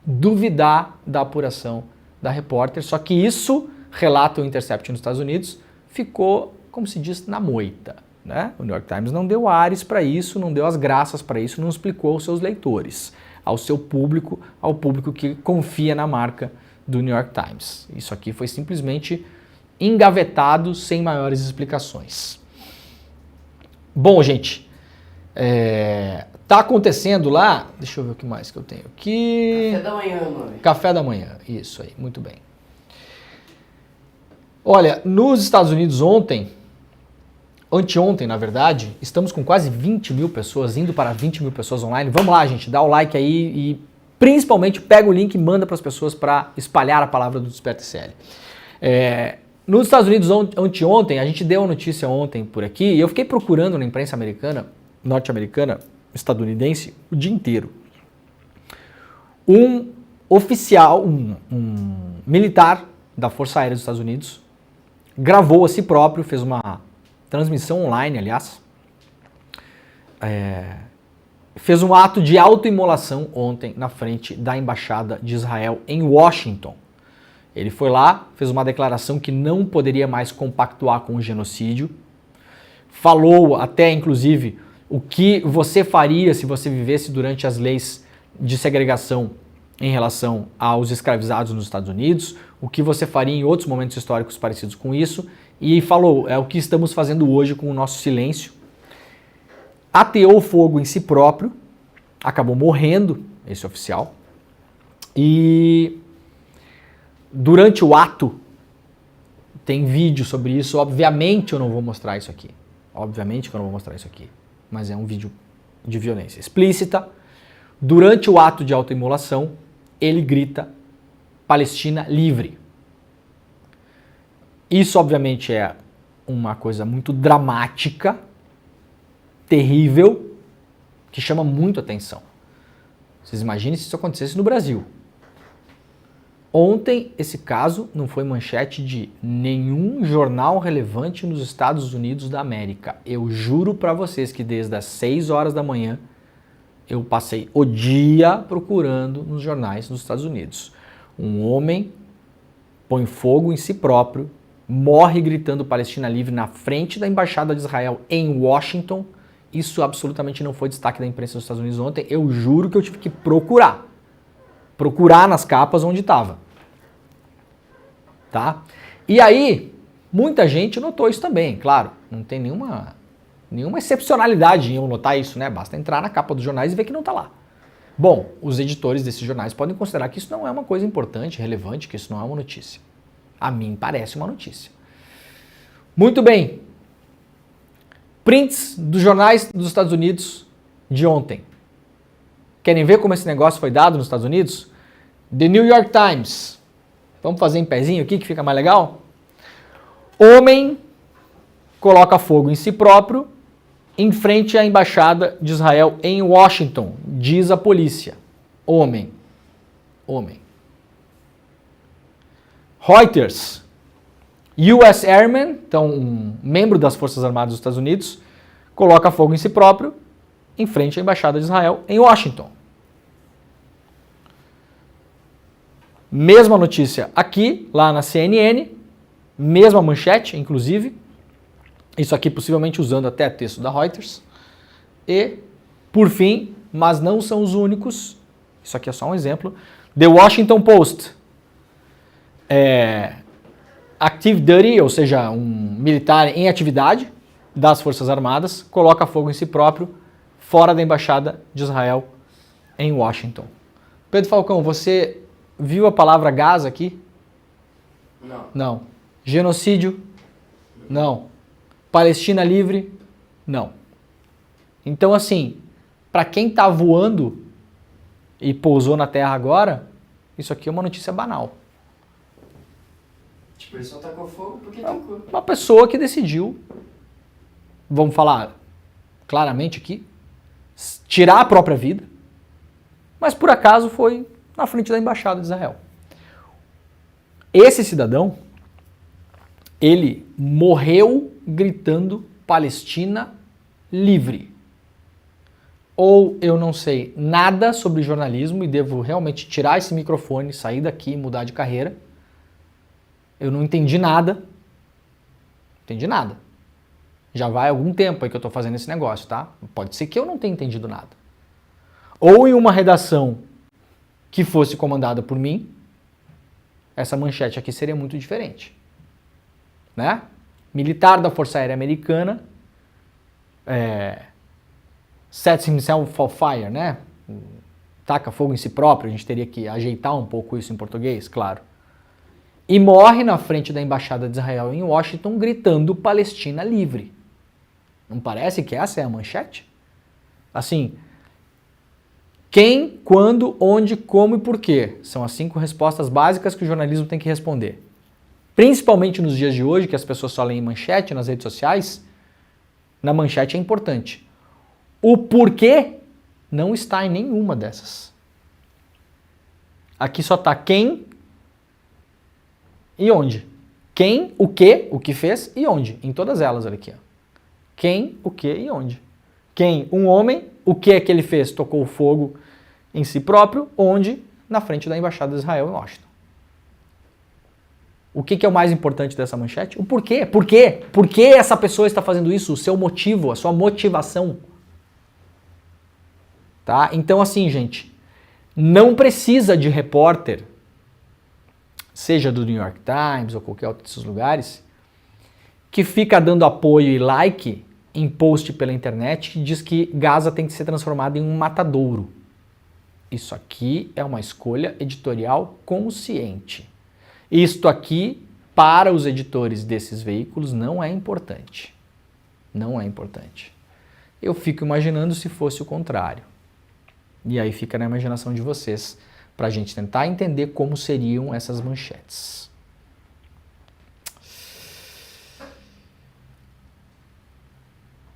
duvidar da apuração da repórter, só que isso, relata o Intercept nos Estados Unidos, ficou, como se diz, na moita, né? O New York Times não deu ares para isso, não deu as graças para isso, não explicou aos seus leitores, ao seu público, ao público que confia na marca do New York Times. Isso aqui foi simplesmente engavetado sem maiores explicações. Bom, gente, tá acontecendo lá, deixa eu ver o que mais que eu tenho aqui. Café da manhã, mano. Café da manhã, isso aí, muito bem. Olha, nos Estados Unidos anteontem, na verdade, estamos com quase 20 mil pessoas, indo para 20 mil pessoas online. Vamos lá, gente, dá o like aí e principalmente pega o link e manda para as pessoas para espalhar a palavra do Desperta ICL. Nos Estados Unidos, anteontem, a gente deu a notícia ontem por aqui, e eu fiquei procurando na imprensa americana, norte-americana, estadunidense, o dia inteiro. Um oficial, um militar da Força Aérea dos Estados Unidos, gravou a si próprio, fez uma transmissão online, aliás, fez um ato de autoimolação ontem na frente da Embaixada de Israel em Washington. Ele foi lá, fez uma declaração que não poderia mais compactuar com o genocídio, falou até, inclusive, o que você faria se você vivesse durante as leis de segregação em relação aos escravizados nos Estados Unidos, o que você faria em outros momentos históricos parecidos com isso, e falou, é o que estamos fazendo hoje com o nosso silêncio. Ateou fogo em si próprio, acabou morrendo, esse oficial, e durante o ato, tem vídeo sobre isso, obviamente eu não vou mostrar isso aqui, mas é um vídeo de violência explícita. Durante o ato de autoimolação, ele grita Palestina livre. Isso obviamente é uma coisa muito dramática, terrível, que chama muito atenção. Vocês imaginem se isso acontecesse no Brasil. Ontem, esse caso não foi manchete de nenhum jornal relevante nos Estados Unidos da América. Eu juro para vocês que desde as 6 horas da manhã eu passei o dia procurando nos jornais dos Estados Unidos. Um homem põe fogo em si próprio, morre gritando Palestina livre na frente da Embaixada de Israel em Washington. Isso absolutamente não foi destaque da imprensa dos Estados Unidos ontem. Eu juro que eu tive que procurar nas capas onde estava. Tá? E aí, muita gente notou isso também, claro. Não tem nenhuma excepcionalidade em eu notar isso, né? Basta entrar na capa dos jornais e ver que não está lá. Bom, os editores desses jornais podem considerar que isso não é uma coisa importante, relevante, que isso não é uma notícia. A mim parece uma notícia. Muito bem. Prints dos jornais dos Estados Unidos de ontem. Querem ver como esse negócio foi dado nos Estados Unidos? The New York Times. Vamos fazer em pezinho aqui que fica mais legal? Homem coloca fogo em si próprio em frente à Embaixada de Israel em Washington, diz a polícia. Homem. Reuters. US Airman, então um membro das Forças Armadas dos Estados Unidos, coloca fogo em si próprio em frente à Embaixada de Israel em Washington. Mesma notícia aqui, lá na CNN, mesma manchete, inclusive. Isso aqui possivelmente usando até texto da Reuters. E, por fim, mas não são os únicos, isso aqui é só um exemplo, The Washington Post. Active Duty, ou seja, um militar em atividade das Forças Armadas, coloca fogo em si próprio fora da Embaixada de Israel em Washington. Pedro Falcão, você viu a palavra Gaza aqui? Não. Não. Genocídio? Não. Palestina livre? Não. Então, assim, para quem está voando e pousou na Terra agora, isso aqui é uma notícia banal. Tipo, ele só tacou fogo porque tacou. Uma pessoa que decidiu, vamos falar claramente aqui, tirar a própria vida, mas por acaso foi na frente da Embaixada de Israel. Esse cidadão, ele morreu gritando Palestina livre. Ou eu não sei nada sobre jornalismo e devo realmente tirar esse microfone, sair daqui e mudar de carreira. Eu não entendi nada. Entendi nada. Já vai algum tempo aí que eu estou fazendo esse negócio, tá? Pode ser que eu não tenha entendido nada. Ou em uma redação que fosse comandada por mim, essa manchete aqui seria muito diferente. Né? Militar da Força Aérea Americana sets himself on fire, né? Taca fogo em si próprio, a gente teria que ajeitar um pouco isso em português, claro. E morre na frente da Embaixada de Israel em Washington gritando Palestina livre. Não parece que essa é a manchete? Assim, quem, quando, onde, como e por quê? São as 5 respostas básicas que o jornalismo tem que responder. Principalmente nos dias de hoje, que as pessoas só leem manchete nas redes sociais, na manchete é importante. O porquê não está em nenhuma dessas. Aqui só está quem e onde. Quem, o que fez e onde. Em todas elas, olha aqui. Ó. Quem, o que e onde. Quem, um homem, o que é que ele fez? Tocou fogo em si próprio, onde? Na frente da Embaixada de Israel em Washington. O que é o mais importante dessa manchete? O porquê. Por quê? Por que essa pessoa está fazendo isso? O seu motivo, a sua motivação. Tá? Então, assim, gente, não precisa de repórter, seja do New York Times ou qualquer outro desses lugares, que fica dando apoio e like em post pela internet que diz que Gaza tem que ser transformada em um matadouro. Isso aqui é uma escolha editorial consciente. Isto aqui, para os editores desses veículos, não é importante. Não é importante. Eu fico imaginando se fosse o contrário. E aí fica na imaginação de vocês, para a gente tentar entender como seriam essas manchetes.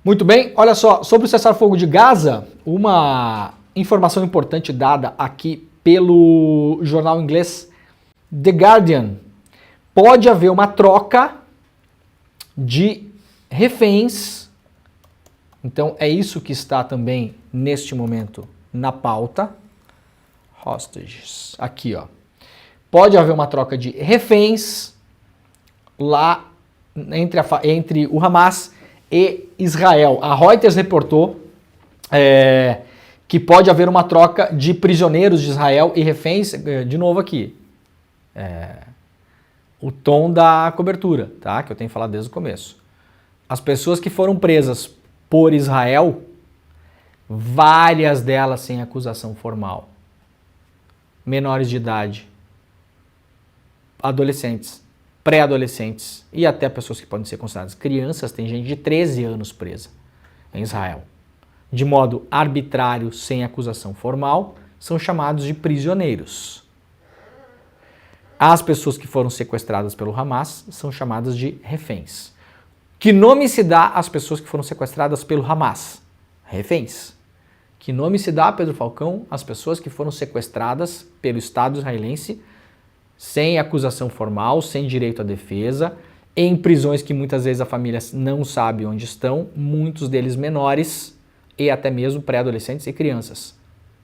Muito bem, olha só, sobre o cessar-fogo de Gaza, uma informação importante dada aqui pelo jornal inglês The Guardian. Pode haver uma troca de reféns, então é isso que está também neste momento na pauta. Hostages, aqui ó. Pode haver uma troca de reféns lá entre o Hamas e Israel. A Reuters reportou que pode haver uma troca de prisioneiros de Israel e reféns, de novo aqui, o tom da cobertura, tá? Que eu tenho falado desde o começo. As pessoas que foram presas por Israel, várias delas sem acusação formal, menores de idade, adolescentes, pré-adolescentes e até pessoas que podem ser consideradas crianças, tem gente de 13 anos presa em Israel. De modo arbitrário, sem acusação formal, são chamados de prisioneiros. As pessoas que foram sequestradas pelo Hamas são chamadas de reféns. Que nome se dá às pessoas que foram sequestradas pelo Hamas? Reféns. Que nome se dá, Pedro Falcão, às pessoas que foram sequestradas pelo Estado israelense sem acusação formal, sem direito à defesa, em prisões que muitas vezes a família não sabe onde estão, muitos deles menores e até mesmo pré-adolescentes e crianças.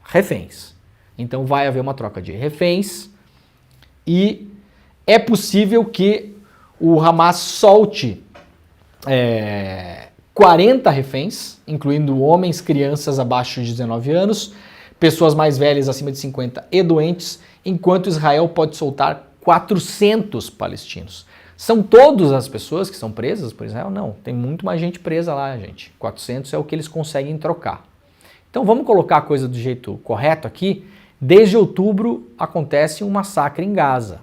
Reféns. Então vai haver uma troca de reféns e é possível que o Hamas solte 40 reféns, incluindo homens, crianças abaixo de 19 anos, pessoas mais velhas acima de 50 e doentes, enquanto Israel pode soltar 400 palestinos. São todas as pessoas que são presas por Israel? Não, tem muito mais gente presa lá, gente. 400 é o que eles conseguem trocar. Então vamos colocar a coisa do jeito correto aqui. Desde outubro acontece um massacre em Gaza.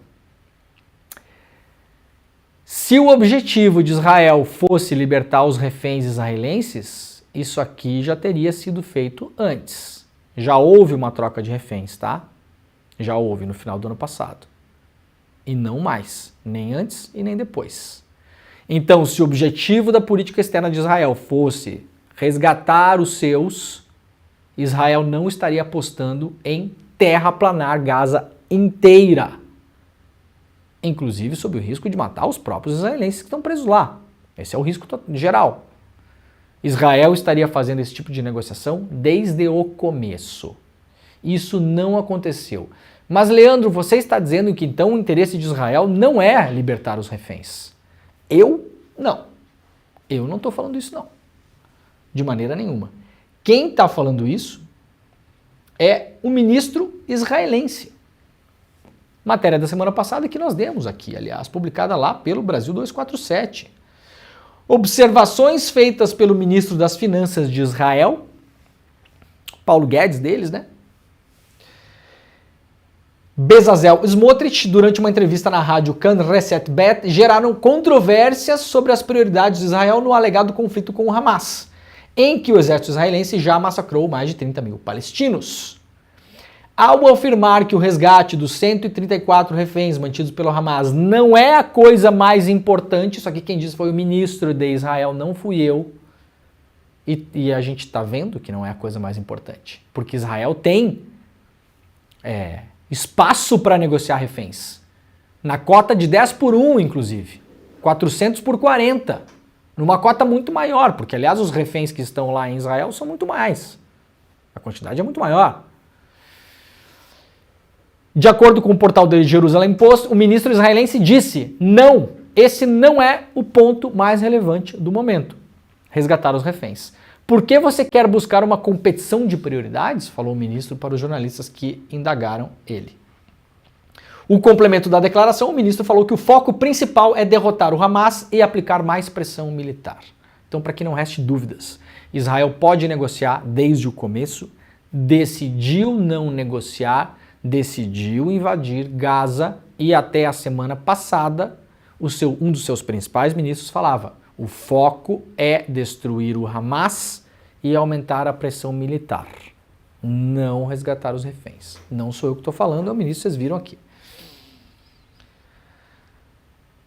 Se o objetivo de Israel fosse libertar os reféns israelenses, isso aqui já teria sido feito antes. Já houve uma troca de reféns, tá? Já houve no final do ano passado. E não mais, nem antes e nem depois. Então, se o objetivo da política externa de Israel fosse resgatar os seus, Israel não estaria apostando em terraplanar Gaza inteira. Inclusive sob o risco de matar os próprios israelenses que estão presos lá. Esse é o risco geral. Israel estaria fazendo esse tipo de negociação desde o começo. Isso não aconteceu. Mas, Leandro, você está dizendo que então o interesse de Israel não é libertar os reféns. Eu não. Eu não estou falando isso, não. De maneira nenhuma. Quem está falando isso é o ministro israelense. Matéria da semana passada que nós demos aqui, aliás, publicada lá pelo Brasil 247. Observações feitas pelo ministro das Finanças de Israel, Paulo Guedes deles, né? Bezalel Smotrich, durante uma entrevista na rádio Kan Reset Bet, geraram controvérsias sobre as prioridades de Israel no alegado conflito com o Hamas, em que o exército israelense já massacrou mais de 30 mil palestinos. Ao afirmar que o resgate dos 134 reféns mantidos pelo Hamas não é a coisa mais importante, isso aqui quem disse foi o ministro de Israel, não fui eu, e a gente está vendo que não é a coisa mais importante, porque Israel tem espaço para negociar reféns, na cota de 10 por 1, inclusive, 400 por 40, numa cota muito maior, porque aliás os reféns que estão lá em Israel são muito mais, a quantidade é muito maior. De acordo com o portal de Jerusalem Post, o ministro israelense disse: não, esse não é o ponto mais relevante do momento, resgatar os reféns. Por que você quer buscar uma competição de prioridades? Falou o ministro para os jornalistas que indagaram ele. O complemento da declaração, o ministro falou que o foco principal é derrotar o Hamas e aplicar mais pressão militar. Então, para que não reste dúvidas, Israel pode negociar desde o começo, decidiu não negociar, decidiu invadir Gaza e até a semana passada um dos seus principais ministros falava: o foco é destruir o Hamas e aumentar a pressão militar, não resgatar os reféns. Não sou eu que estou falando, é o ministro, vocês viram aqui.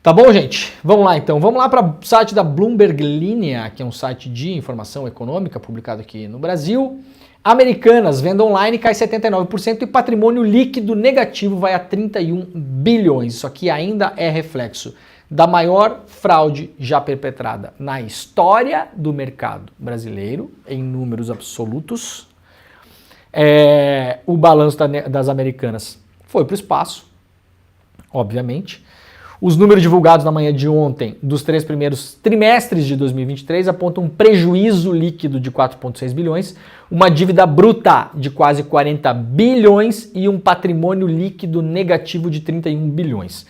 Tá bom, gente? Vamos lá então. Vamos lá para o site da Bloomberg Linha, que é um site de informação econômica publicado aqui no Brasil. Americanas, venda online cai 79% e patrimônio líquido negativo vai a 31 bilhões. Isso aqui ainda é reflexo da maior fraude já perpetrada na história do mercado brasileiro, em números absolutos. O balanço das Americanas foi para o espaço, obviamente. Os números divulgados na manhã de ontem dos 3 primeiros trimestres de 2023 apontam um prejuízo líquido de 4,6 bilhões, uma dívida bruta de quase 40 bilhões e um patrimônio líquido negativo de 31 bilhões.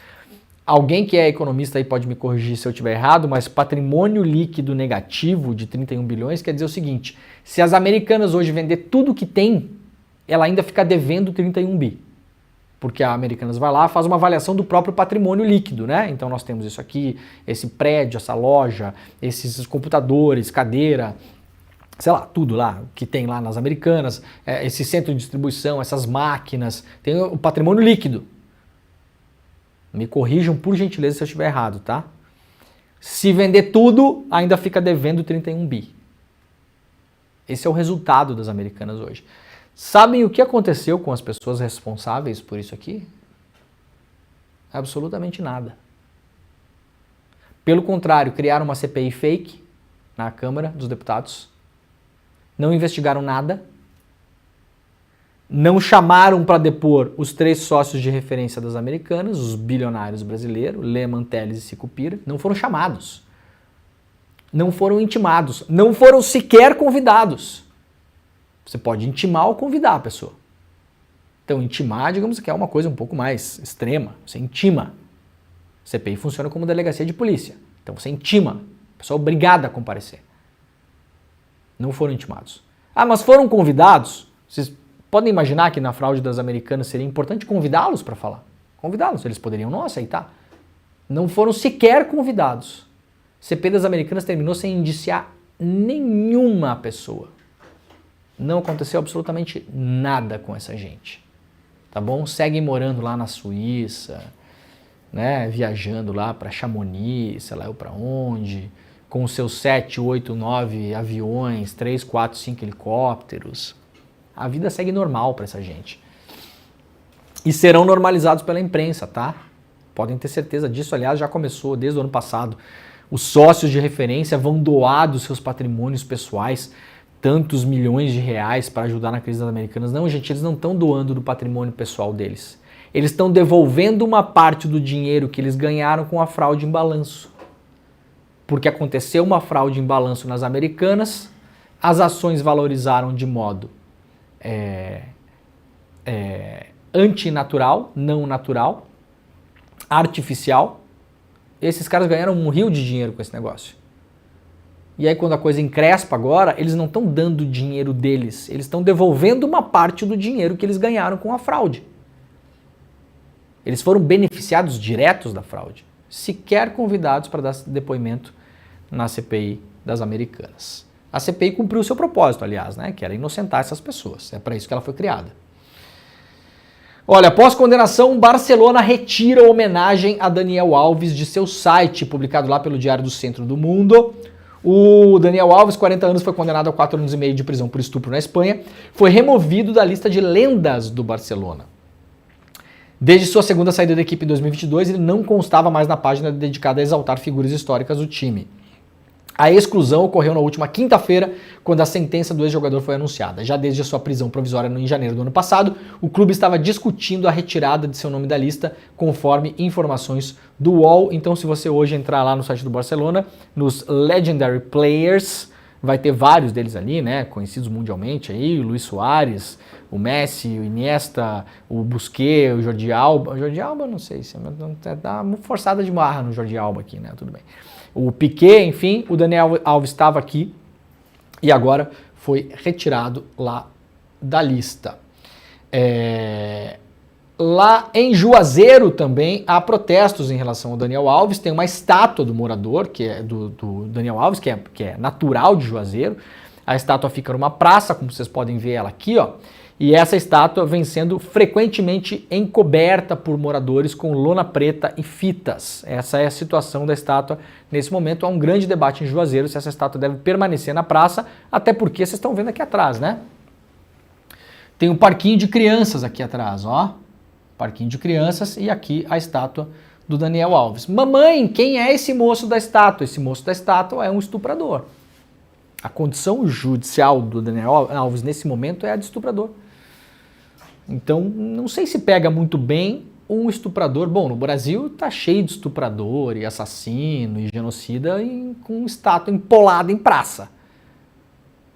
Alguém que é economista aí pode me corrigir se eu estiver errado, mas patrimônio líquido negativo de 31 bilhões quer dizer o seguinte: se as Americanas hoje vender tudo que tem, ela ainda fica devendo 31 bi. Porque a Americanas vai lá, faz uma avaliação do próprio patrimônio líquido, né? Então nós temos isso aqui, esse prédio, essa loja, esses computadores, cadeira, sei lá, tudo lá que tem lá nas Americanas, esse centro de distribuição, essas máquinas, tem o patrimônio líquido. Me corrijam por gentileza se eu estiver errado, tá? Se vender tudo, ainda fica devendo 31 bi. Esse é o resultado das Americanas hoje. Sabem o que aconteceu com as pessoas responsáveis por isso aqui? Absolutamente nada. Pelo contrário, criaram uma CPI fake na Câmara dos Deputados, não investigaram nada, não chamaram para depor os 3 sócios de referência das Americanas, os bilionários brasileiros, Lehman, Telles e Sicupira, não foram chamados, não foram intimados, não foram sequer convidados. Você pode intimar ou convidar a pessoa. Então, intimar, digamos que é uma coisa um pouco mais extrema. Você intima. CPI funciona como delegacia de polícia. Então, você intima. A pessoa é obrigada a comparecer. Não foram intimados. Ah, mas foram convidados? Vocês podem imaginar que na fraude das Americanas seria importante convidá-los para falar. Convidá-los, eles poderiam não aceitar. Não foram sequer convidados. CPI das Americanas terminou sem indiciar nenhuma pessoa. Não aconteceu absolutamente nada com essa gente. Tá bom? Seguem morando lá na Suíça, né? Viajando lá para Chamonix, sei lá eu para onde, com os seus 7, 8, 9 aviões, 3, 4, 5 helicópteros. A vida segue normal para essa gente. E serão normalizados pela imprensa, tá? Podem ter certeza disso. Aliás, já começou desde o ano passado. Os sócios de referência vão doar dos seus patrimônios pessoais tantos milhões de reais para ajudar na crise das Americanas. Não, gente, eles não estão doando do patrimônio pessoal deles. Eles estão devolvendo uma parte do dinheiro que eles ganharam com a fraude em balanço. Porque aconteceu uma fraude em balanço nas Americanas, as ações valorizaram de modo antinatural, não natural, artificial. Esses caras ganharam um rio de dinheiro com esse negócio. E aí quando a coisa encrespa agora, eles não estão dando o dinheiro deles, eles estão devolvendo uma parte do dinheiro que eles ganharam com a fraude. Eles foram beneficiados diretos da fraude, sequer convidados para dar depoimento na CPI das Americanas. A CPI cumpriu o seu propósito, aliás, né, que era inocentar essas pessoas. É para isso que ela foi criada. Olha, após condenação, Barcelona retira a homenagem a Daniel Alves de seu site, publicado lá pelo Diário do Centro do Mundo. O Daniel Alves, 40 anos, foi condenado a 4 anos e meio de prisão por estupro na Espanha. Foi removido da lista de lendas do Barcelona. Desde sua segunda saída da equipe em 2022, ele não constava mais na página dedicada a exaltar figuras históricas do time. A exclusão ocorreu na última quinta-feira, quando a sentença do ex-jogador foi anunciada. Já desde a sua prisão provisória em janeiro do ano passado, o clube estava discutindo a retirada de seu nome da lista, conforme informações do UOL. Então, se você hoje entrar lá no site do Barcelona, nos Legendary Players, vai ter vários deles ali, né, conhecidos mundialmente, aí, o Luis Suárez, o Messi, o Iniesta, o Busquets, o Jordi Alba. O Jordi Alba, não sei, dá uma forçada de marra no Jordi Alba aqui, né, tudo bem. O Piquet, enfim, o Daniel Alves estava aqui e agora foi retirado lá da lista. Lá em Juazeiro também há protestos em relação ao Daniel Alves. Tem uma estátua do morador, que é do Daniel Alves, que é natural de Juazeiro. A estátua fica numa praça, como vocês podem ver ela aqui, ó. E essa estátua vem sendo frequentemente encoberta por moradores com lona preta e fitas. Essa é a situação da estátua nesse momento. Há um grande debate em Juazeiro se essa estátua deve permanecer na praça, até porque vocês estão vendo aqui atrás, né? Tem um parquinho de crianças aqui atrás, ó. Parquinho de crianças e aqui a estátua do Daniel Alves. Mamãe, quem é esse moço da estátua? Esse moço da estátua é um estuprador. A condição judicial do Daniel Alves nesse momento é a de estuprador. Então, não sei se pega muito bem um estuprador. Bom, no Brasil tá cheio de estuprador e assassino e genocida com estátua empolada em praça.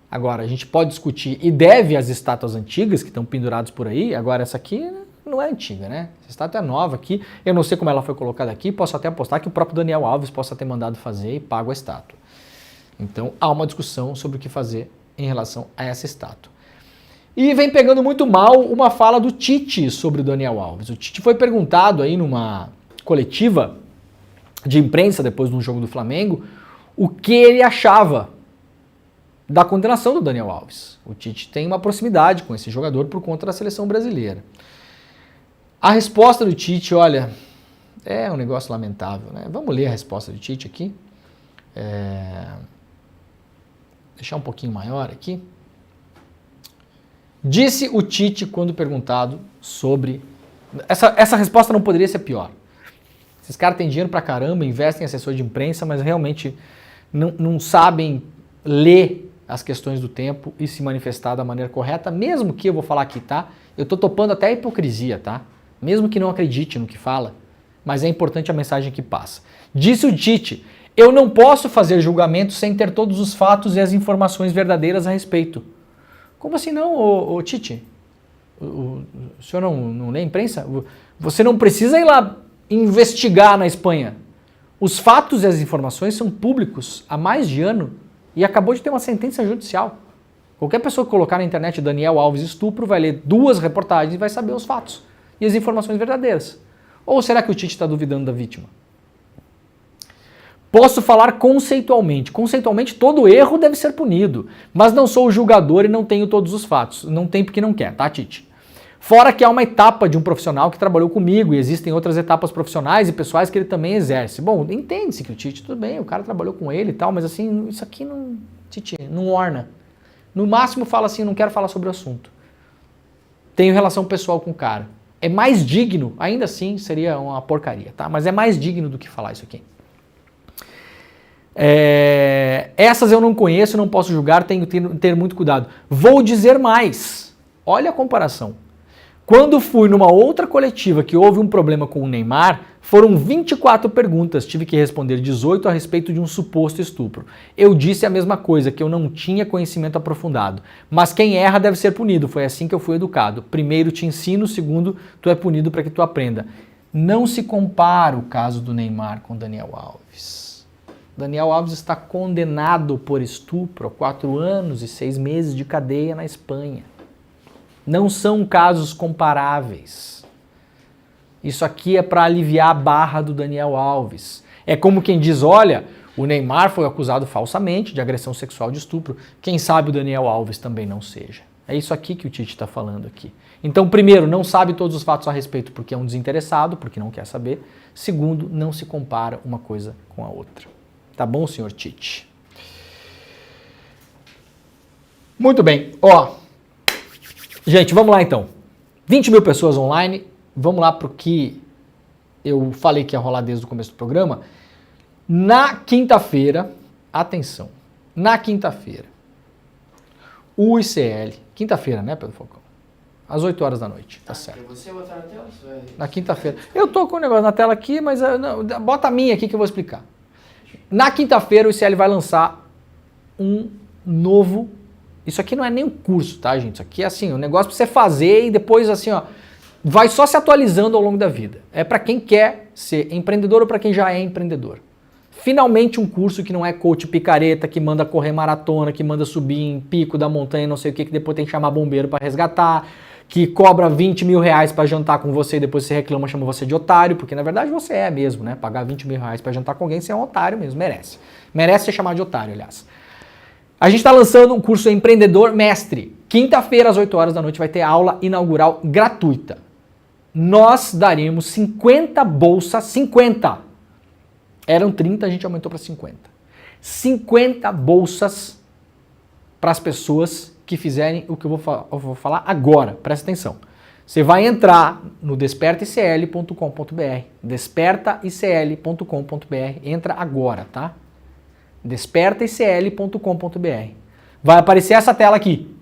Agora, a gente pode discutir e deve as estátuas antigas que estão penduradas por aí. Agora, essa aqui não é antiga, né? Essa estátua é nova aqui. Eu não sei como ela foi colocada aqui. Posso até apostar que o próprio Daniel Alves possa ter mandado fazer e pago a estátua. Então, há uma discussão sobre o que fazer em relação a essa estátua. E vem pegando muito mal uma fala do Tite sobre o Daniel Alves. O Tite foi perguntado aí numa coletiva de imprensa depois de um jogo do Flamengo o que ele achava da condenação do Daniel Alves. O Tite tem uma proximidade com esse jogador por conta da seleção brasileira. A resposta do Tite, olha, é um negócio lamentável, né? Vamos ler a resposta do Tite aqui. Deixar um pouquinho maior aqui. Disse o Tite quando perguntado sobre... Essa resposta não poderia ser pior. Esses caras têm dinheiro pra caramba, investem em assessor de imprensa, mas realmente não sabem ler as questões do tempo e se manifestar da maneira correta, mesmo que, eu vou falar aqui, tá? Eu tô topando até a hipocrisia, tá? Mesmo que não acredite no que fala, mas é importante a mensagem que passa. Disse o Tite, eu não posso fazer julgamento sem ter todos os fatos e as informações verdadeiras a respeito. Como assim não, ô Tite? O senhor não lê a imprensa? Você não precisa ir lá investigar na Espanha. Os fatos e as informações são públicos há mais de ano e acabou de ter uma sentença judicial. Qualquer pessoa que colocar na internet Daniel Alves estupro vai ler 2 reportagens e vai saber os fatos e as informações verdadeiras. Ou será que o Tite está duvidando da vítima? Posso falar conceitualmente. Conceitualmente, todo erro deve ser punido. Mas não sou o julgador e não tenho todos os fatos. Não tem porque não quer, tá, Tite? Fora que há uma etapa de um profissional que trabalhou comigo e existem outras etapas profissionais e pessoais que ele também exerce. Bom, entende-se que o Tite, tudo bem, o cara trabalhou com ele e tal, mas assim, isso aqui não, Tite, não orna. No máximo fala assim, não quero falar sobre o assunto. Tenho relação pessoal com o cara. É mais digno, ainda assim seria uma porcaria, tá? Mas é mais digno do que falar isso aqui. Essas eu não conheço, não posso julgar, tenho que ter muito cuidado. Vou dizer mais. Olha a comparação. Quando fui numa outra coletiva que houve um problema com o Neymar, foram 24 perguntas, tive que responder 18 a respeito de um suposto estupro. Eu disse a mesma coisa, que eu não tinha conhecimento aprofundado. Mas quem erra deve ser punido, foi assim que eu fui educado. Primeiro te ensino, segundo tu é punido para que tu aprenda. Não se compara o caso do Neymar com Daniel Alves. Daniel Alves está condenado por estupro a 4 anos e 6 meses de cadeia na Espanha. Não são casos comparáveis. Isso aqui é para aliviar a barra do Daniel Alves. É como quem diz, olha, o Neymar foi acusado falsamente de agressão sexual de estupro. Quem sabe o Daniel Alves também não seja. É isso aqui que o Tite está falando aqui. Então, primeiro, não sabe todos os fatos a respeito porque é um desinteressado, porque não quer saber. Segundo, não se compara uma coisa com a outra. Tá bom, senhor Tite? Muito bem. Ó, gente, vamos lá então. 20 mil pessoas online. Vamos lá para o que eu falei que ia rolar desde o começo do programa. Na quinta-feira, atenção, na quinta-feira, o ICL, quinta-feira, né, Pedro Falcão? Às 8 horas da noite, tá certo. Você botar na tela? Na quinta-feira. Eu tô com o negócio na tela aqui, mas não, bota a minha aqui que eu vou explicar. Na quinta-feira, o ICL vai lançar um novo... Isso aqui não é nem um curso, tá, gente? Isso aqui é assim, um negócio pra você fazer e depois, assim, ó, vai só se atualizando ao longo da vida. É para quem quer ser empreendedor ou para quem já é empreendedor. Finalmente um curso que não é coach picareta, que manda correr maratona, que manda subir em pico da montanha, não sei o que depois tem que chamar bombeiro para resgatar, que cobra 20 mil reais para jantar com você e depois você reclama, chama você de otário, porque na verdade você é mesmo, né? Pagar 20 mil reais para jantar com alguém, você é um otário mesmo, merece. Merece ser chamado de otário, aliás. A gente está lançando um curso Empreendedor Mestre. Quinta-feira, às 8 horas da noite, vai ter aula inaugural gratuita. Nós daremos 50 bolsas, 50. Eram 30, a gente aumentou para 50. 50 bolsas para as pessoas que fizerem o que eu vou falar agora. Presta atenção. Você vai entrar no despertaicl.com.br. Despertaicl.com.br. Entra agora, tá? Despertaicl.com.br. Vai aparecer essa tela aqui.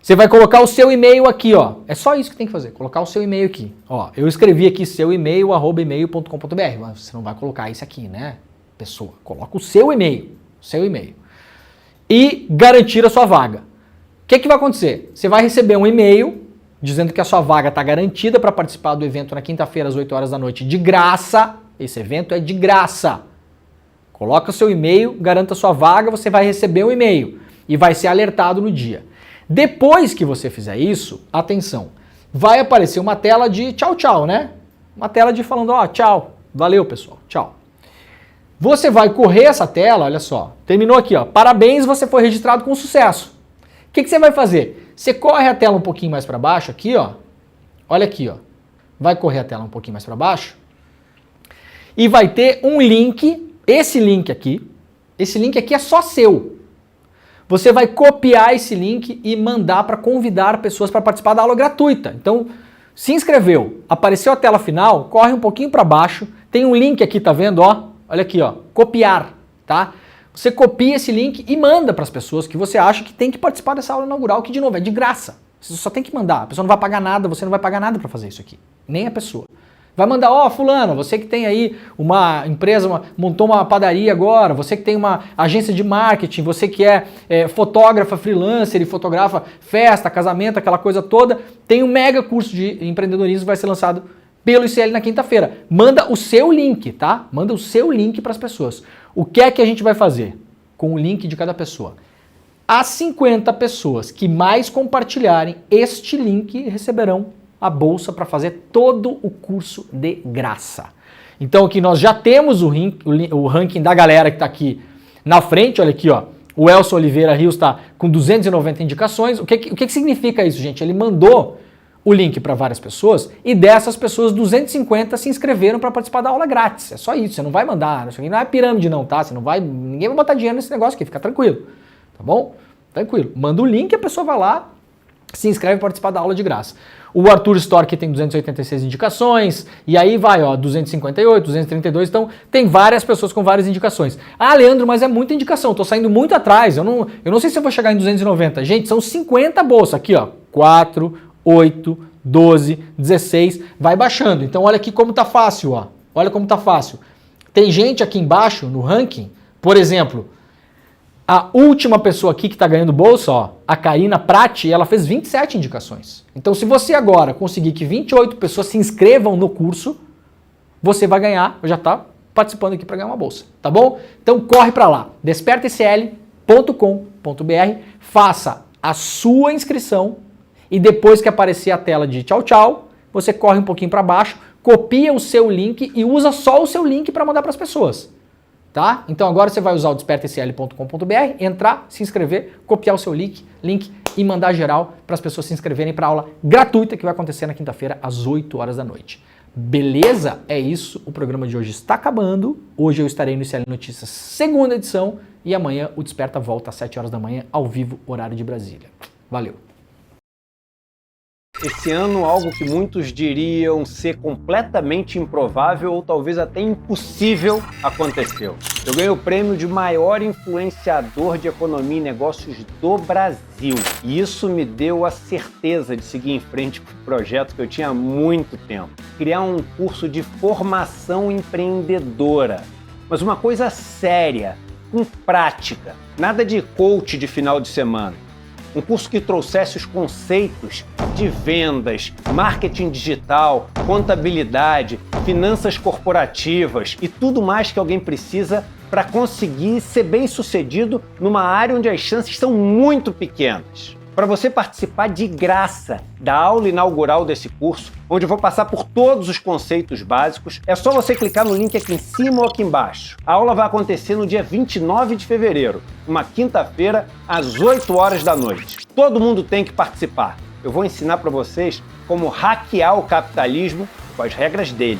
Você vai colocar o seu e-mail aqui, ó. É só isso que tem que fazer, colocar o seu e-mail aqui. Ó, eu escrevi aqui seu e-mail, @email.com.br. Mas você não vai colocar isso aqui, né, pessoa? Coloca o seu e-mail, e garantir a sua vaga. O que vai acontecer? Você vai receber um e-mail dizendo que a sua vaga está garantida para participar do evento na quinta-feira às 8 horas da noite, de graça. Esse evento é de graça. Coloca o seu e-mail, garanta a sua vaga, você vai receber um e-mail e vai ser alertado no dia. Depois que você fizer isso, atenção, vai aparecer uma tela de tchau, tchau, né? Uma tela de falando, ó, tchau, valeu pessoal, tchau. Você vai correr essa tela, olha só, terminou aqui, ó, parabéns, você foi registrado com sucesso. O que você vai fazer? Você corre a tela um pouquinho mais para baixo aqui, ó, olha aqui, ó, vai correr a tela um pouquinho mais para baixo e vai ter um link, esse link aqui é só seu. Você vai copiar esse link e mandar para convidar pessoas para participar da aula gratuita. Então, se inscreveu, apareceu a tela final, corre um pouquinho para baixo, tem um link aqui, tá vendo, ó? Olha aqui, ó, copiar, tá? Você copia esse link e manda para as pessoas que você acha que tem que participar dessa aula inaugural, que de novo é de graça. Você só tem que mandar, a pessoa não vai pagar nada, você não vai pagar nada para fazer isso aqui, nem a pessoa. Vai mandar, ó, fulano, você que tem aí uma empresa, montou uma padaria agora, você que tem uma agência de marketing, você que é fotógrafa freelancer e fotografa festa, casamento, aquela coisa toda, tem um mega curso de empreendedorismo que vai ser lançado pelo ICL na quinta-feira. Manda o seu link, tá? Manda o seu link para as pessoas. O que é que a gente vai fazer com o link de cada pessoa? As 50 pessoas que mais compartilharem este link receberão a bolsa para fazer todo o curso de graça. Então aqui nós já temos o ranking da galera que está aqui na frente, olha aqui, ó. O Elson Oliveira Rios está com 290 indicações. O que significa isso, gente? Ele mandou o link para várias pessoas e dessas pessoas 250 se inscreveram para participar da aula grátis. É só isso, você não vai mandar, isso aqui não é pirâmide não, tá? Ninguém vai botar dinheiro nesse negócio aqui, fica tranquilo, tá bom? Tranquilo. Manda o link e a pessoa vai lá, se inscreve para participar da aula de graça. O Arthur Stork tem 286 indicações, e aí vai, ó, 258, 232, então tem várias pessoas com várias indicações. Ah, Leandro, mas é muita indicação, tô saindo muito atrás, eu não sei se eu vou chegar em 290. Gente, são 50 bolsas aqui, ó, 4, 8, 12, 16, vai baixando. Então olha aqui como tá fácil, ó. Olha como tá fácil. Tem gente aqui embaixo no ranking, por exemplo, a última pessoa aqui que está ganhando bolsa, ó, a Karina Prati, ela fez 27 indicações. Então se você agora conseguir que 28 pessoas se inscrevam no curso, você vai ganhar, já está participando aqui para ganhar uma bolsa, tá bom? Então corre para lá, despertacl.com.br, faça a sua inscrição e depois que aparecer a tela de tchau, tchau, você corre um pouquinho para baixo, copia o seu link e usa só o seu link para mandar para as pessoas. Tá? Então agora você vai usar o despertacl.com.br, entrar, se inscrever, copiar o seu link e mandar geral para as pessoas se inscreverem para a aula gratuita que vai acontecer na quinta-feira às 8 horas da noite. Beleza? É isso, o programa de hoje está acabando. Hoje eu estarei no ICL Notícias, segunda edição, e amanhã o Desperta volta às 7 horas da manhã, ao vivo, horário de Brasília. Valeu! Esse ano, algo que muitos diriam ser completamente improvável ou talvez até impossível aconteceu. Eu ganhei o prêmio de maior influenciador de economia e negócios do Brasil. E isso me deu a certeza de seguir em frente com o projeto que eu tinha há muito tempo. Criar um curso de formação empreendedora. Mas uma coisa séria, com prática. Nada de coach de final de semana. Um curso que trouxesse os conceitos de vendas, marketing digital, contabilidade, finanças corporativas e tudo mais que alguém precisa para conseguir ser bem-sucedido numa área onde as chances são muito pequenas. Para você participar de graça da aula inaugural desse curso, onde eu vou passar por todos os conceitos básicos, é só você clicar no link aqui em cima ou aqui embaixo. A aula vai acontecer no dia 29 de fevereiro, uma quinta-feira, às 8 horas da noite. Todo mundo tem que participar. Eu vou ensinar para vocês como hackear o capitalismo com as regras dele.